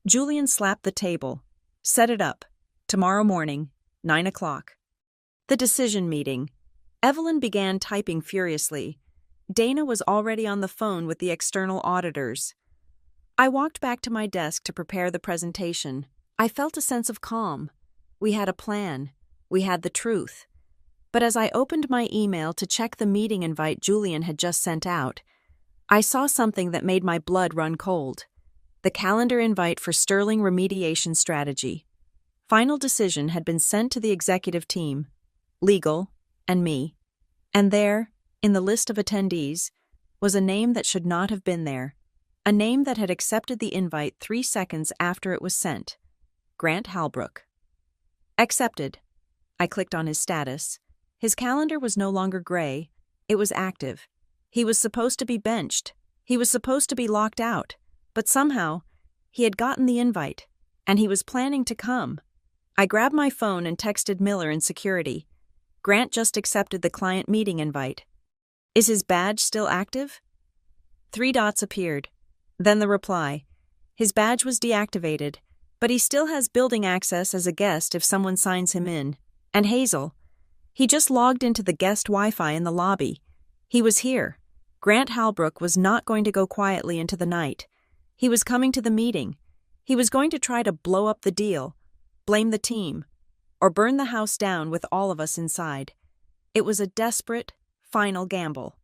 Julian slapped the table. Set it up. Tomorrow morning, 9 o'clock. The decision meeting. Evelyn began typing furiously. Dana was already on the phone with the external auditors. I walked back to my desk to prepare the presentation. I felt a sense of calm. We had a plan. We had the truth. But as I opened my email to check the meeting invite Julian had just sent out, I saw something that made my blood run cold. The calendar invite for Sterling remediation strategy. Final decision had been sent to the executive team, legal, and me. And there, in the list of attendees, was a name that should not have been there. A name that had accepted the invite 3 seconds after it was sent. Grant Halbrook. Accepted. I clicked on his status. His calendar was no longer gray. It was active. He was supposed to be benched. He was supposed to be locked out. But somehow, he had gotten the invite, and he was planning to come. I grabbed my phone and texted Miller in security. Grant just accepted the client meeting invite. Is his badge still active? 3 dots appeared. Then the reply. His badge was deactivated, but he still has building access as a guest if someone signs him in. And Hazel. He just logged into the guest Wi-Fi in the lobby. He was here. Grant Halbrook was not going to go quietly into the night. He was coming to the meeting. He was going to try to blow up the deal, blame the team, or burn the house down with all of us inside. It was a desperate, final gamble.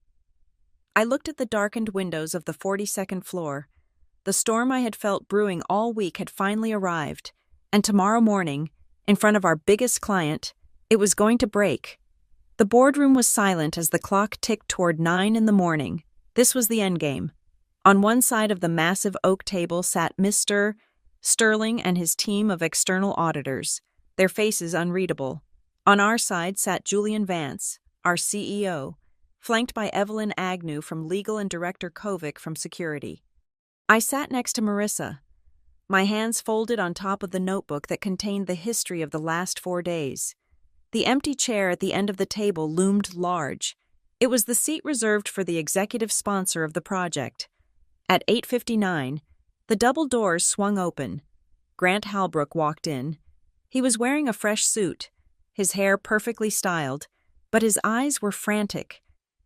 I looked at the darkened windows of the 42nd floor. The storm I had felt brewing all week had finally arrived, and tomorrow morning, in front of our biggest client, it was going to break. The boardroom was silent as the clock ticked toward 9 in the morning. This was the endgame. On one side of the massive oak table sat Mr. Sterling and his team of external auditors, their faces unreadable. On our side sat Julian Vance, our CEO, flanked by Evelyn Agnew from legal and Director Kovic from security. I sat next to Marissa, my hands folded on top of the notebook that contained the history of the last 4 days. The empty chair at the end of the table loomed large. It was the seat reserved for the executive sponsor of the project. At 8:59, the double doors swung open. Grant Halbrook walked in. He was wearing a fresh suit, his hair perfectly styled, but his eyes were frantic.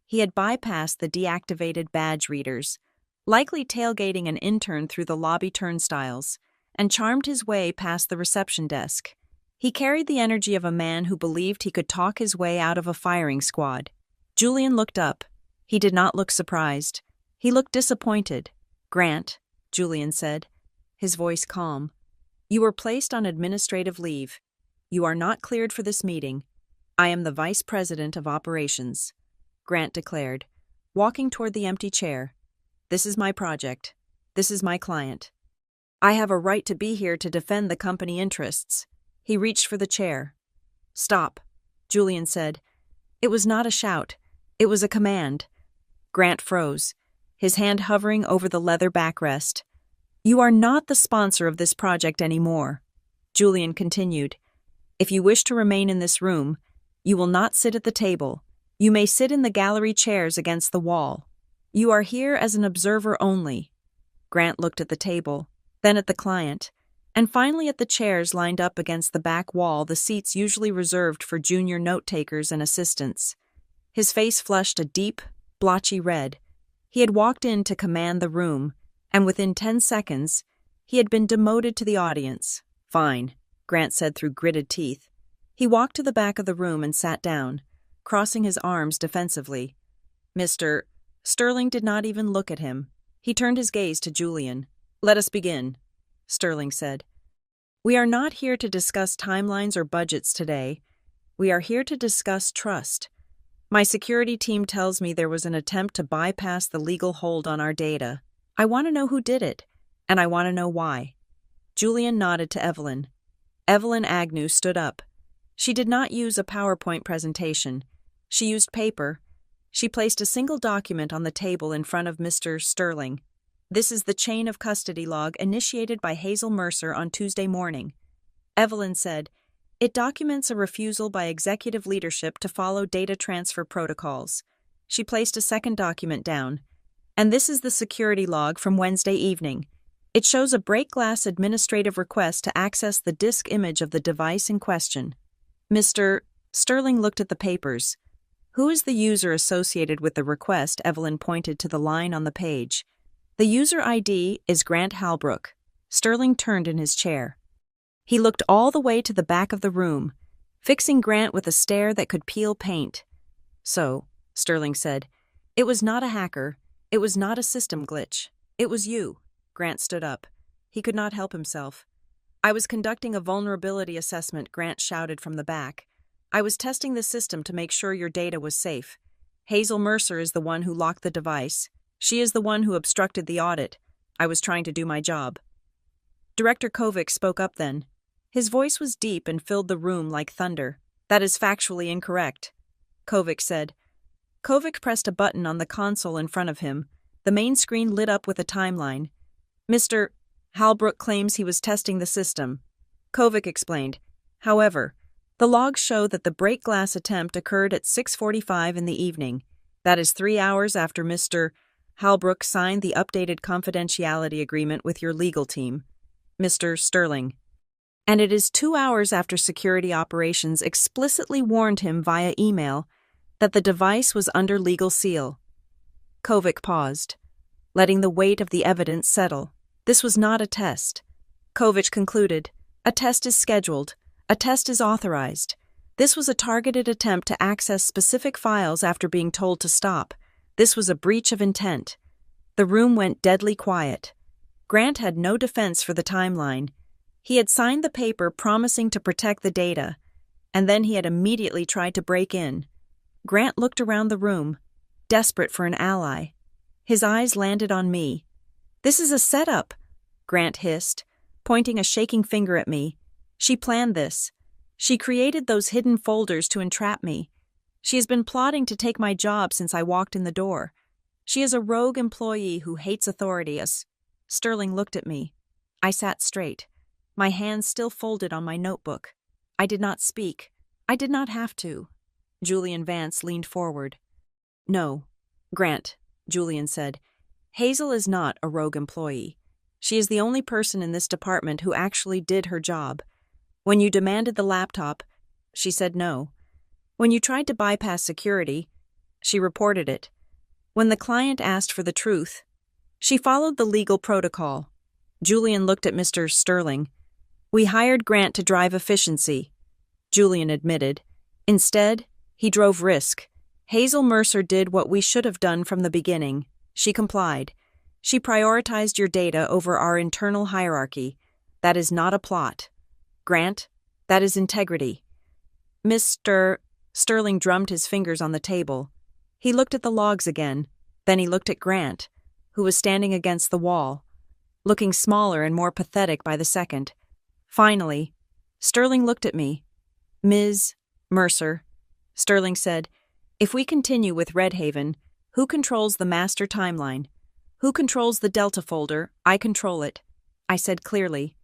He had bypassed the deactivated badge readers, likely tailgating an intern through the lobby turnstiles, and charmed his way past the reception desk. He carried the energy of a man who believed he could talk his way out of a firing squad. Julian looked up. He did not look surprised. He looked disappointed. "Grant," Julian said, his voice calm, "you were placed on administrative leave. You are not cleared for this meeting. I am the Vice President of Operations," Grant declared, walking toward the empty chair. "This is my project. This is my client. I have a right to be here to defend the company interests." He reached for the chair. "Stop," Julian said. It was not a shout. It was a command. Grant froze, his hand hovering over the leather backrest. "You are not the sponsor of this project anymore," Julian continued. "If you wish to remain in this room, you will not sit at the table. You may sit in the gallery chairs against the wall. You are here as an observer only." Grant looked at the table, then at the client, and finally at the chairs lined up against the back wall, the seats usually reserved for junior note-takers and assistants. His face flushed a deep, blotchy red. He had walked in to command the room, and within 10 seconds, he had been demoted to the audience. "Fine," Grant said through gritted teeth. He walked to the back of the room and sat down, crossing his arms defensively. Mr. Sterling did not even look at him. He turned his gaze to Julian. "Let us begin," Sterling said. "We are not here to discuss timelines or budgets today. We are here to discuss trust. My security team tells me there was an attempt to bypass the legal hold on our data. I want to know who did it, and I want to know why." Julian nodded to Evelyn. Evelyn Agnew stood up. She did not use a PowerPoint presentation. She used paper. She placed a single document on the table in front of Mr. Sterling. "This is the chain of custody log initiated by Hazel Mercer on Tuesday morning," Evelyn said. "It documents a refusal by executive leadership to follow data transfer protocols." She placed a second document down. And this is the security log from Wednesday evening. It shows a break-glass administrative request to access the disk image of the device in question. Mr. Sterling looked at the papers. Who is the user associated with the request? Evelyn pointed to the line on the page. The user ID is Grant Halbrook. Sterling turned in his chair. He looked all the way to the back of the room, fixing Grant with a stare that could peel paint. So, Sterling said, it was not a hacker. It was not a system glitch. It was you. Grant stood up. He could not help himself. I was conducting a vulnerability assessment, Grant shouted from the back. I was testing the system to make sure your data was safe. Hazel Mercer is the one who locked the device. She is the one who obstructed the audit. I was trying to do my job. Director Kovic spoke up then. His voice was deep and filled the room like thunder. That is factually incorrect, Kovic said. Kovic pressed a button on the console in front of him. The main screen lit up with a timeline. Mr. Halbrook claims he was testing the system. Kovic explained. However, the logs show that the break-glass attempt occurred at 6:45 in the evening. That is 3 hours after Mr. Halbrook signed the updated confidentiality agreement with your legal team, Mr. Sterling. And it is 2 hours after security operations explicitly warned him via email that the device was under legal seal. Kovic paused, letting the weight of the evidence settle. This was not a test. Kovic concluded. A test is scheduled. A test is authorized. This was a targeted attempt to access specific files after being told to stop. This was a breach of intent. The room went deadly quiet. Grant had no defense for the timeline. He had signed the paper promising to protect the data, and then he had immediately tried to break in. Grant looked around the room, desperate for an ally. His eyes landed on me. This is a setup, Grant hissed, pointing a shaking finger at me. She planned this. She created those hidden folders to entrap me. She has been plotting to take my job since I walked in the door. She is a rogue employee who hates authority. Sterling looked at me. I sat straight, my hands still folded on my notebook. I did not speak. I did not have to. Julian Vance leaned forward. No, Grant, Julian said. Hazel is not a rogue employee. She is the only person in this department who actually did her job. When you demanded the laptop, she said no. When you tried to bypass security, she reported it. When the client asked for the truth, she followed the legal protocol. Julian looked at Mr. Sterling. We hired Grant to drive efficiency, Julian admitted. Instead, he drove risk. Hazel Mercer did what we should have done from the beginning. She complied. She prioritized your data over our internal hierarchy. That is not a plot. Grant, that is integrity. Mr. Sterling drummed his fingers on the table. He looked at the logs again. Then he looked at Grant, who was standing against the wall, looking smaller and more pathetic by the second. Finally, Sterling looked at me. Ms. Mercer, Sterling said, if we continue with Redhaven, who controls the master timeline? Who controls the Delta folder? I control it. I said clearly.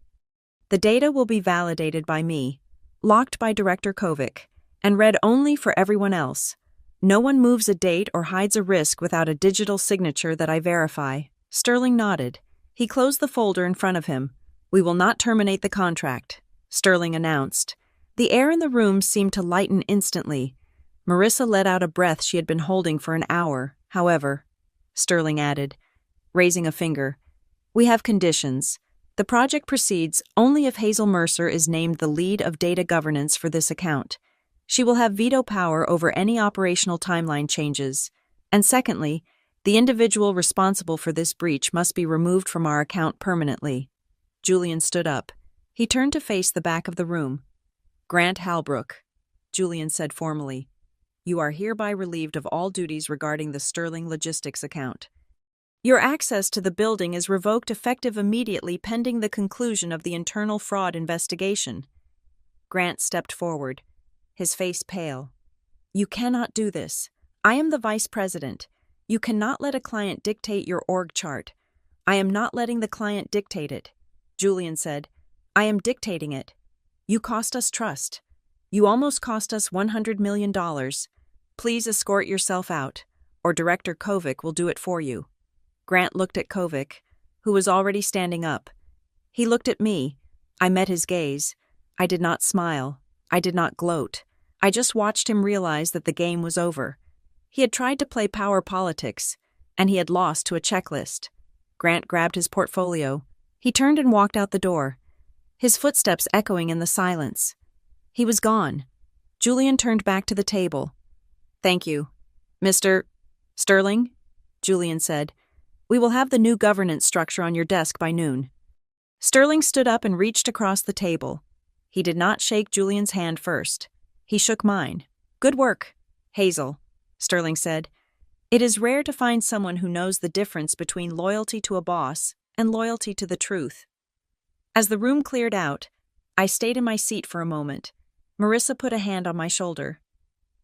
The data will be validated by me, locked by Director Kovic, and read only for everyone else. No one moves a date or hides a risk without a digital signature that I verify. Sterling nodded. He closed the folder in front of him. We will not terminate the contract, Sterling announced. The air in the room seemed to lighten instantly. Marissa let out a breath she had been holding for an hour. However, Sterling added, raising a finger, we have conditions. The project proceeds only if Hazel Mercer is named the lead of data governance for this account. She will have veto power over any operational timeline changes. And secondly, the individual responsible for this breach must be removed from our account permanently. Julian stood up. He turned to face the back of the room. Grant Halbrook, Julian said formally, you are hereby relieved of all duties regarding the Sterling Logistics account. Your access to the building is revoked effective immediately pending the conclusion of the internal fraud investigation. Grant stepped forward, his face pale. You cannot do this. I am the vice president. You cannot let a client dictate your org chart. I am not letting the client dictate it. Julian said, I am dictating it. You cost us trust. You almost cost us $100 million. Please escort yourself out, or Director Kovic will do it for you. Grant looked at Kovic, who was already standing up. He looked at me. I met his gaze. I did not smile. I did not gloat. I just watched him realize that the game was over. He had tried to play power politics, and he had lost to a checklist. Grant grabbed his portfolio. He turned and walked out the door, his footsteps echoing in the silence. He was gone. Julian turned back to the table. "Thank you. Mr. Sterling," Julian said. "We will have the new governance structure on your desk by noon." Sterling stood up and reached across the table. He did not shake Julian's hand first. He shook mine. "Good work, Hazel," Sterling said. "It is rare to find someone who knows the difference between loyalty to a boss and loyalty to the truth." As the room cleared out, I stayed in my seat for a moment. Marissa put a hand on my shoulder.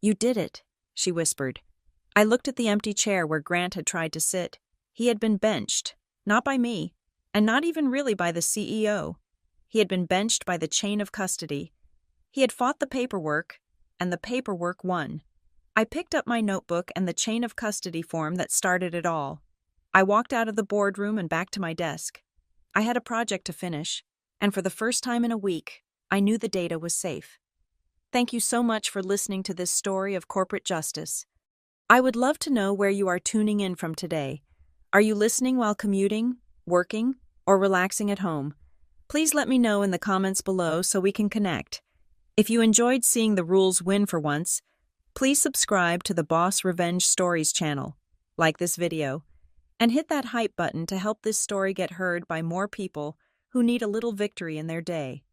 "You did it," she whispered. I looked at the empty chair where Grant had tried to sit. He had been benched, not by me, and not even really by the CEO. He had been benched by the chain of custody. He had fought the paperwork, and the paperwork won. I picked up my notebook and the chain of custody form that started it all. I walked out of the boardroom and back to my desk. I had a project to finish, and for the first time in a week, I knew the data was safe. Thank you so much for listening to this story of corporate justice. I would love to know where you are tuning in from today. Are you listening while commuting, working, or relaxing at home? Please let me know in the comments below so we can connect. If you enjoyed seeing the rules win for once, please subscribe to the Boss Revenge Stories channel, like this video, and hit that hype button to help this story get heard by more people who need a little victory in their day.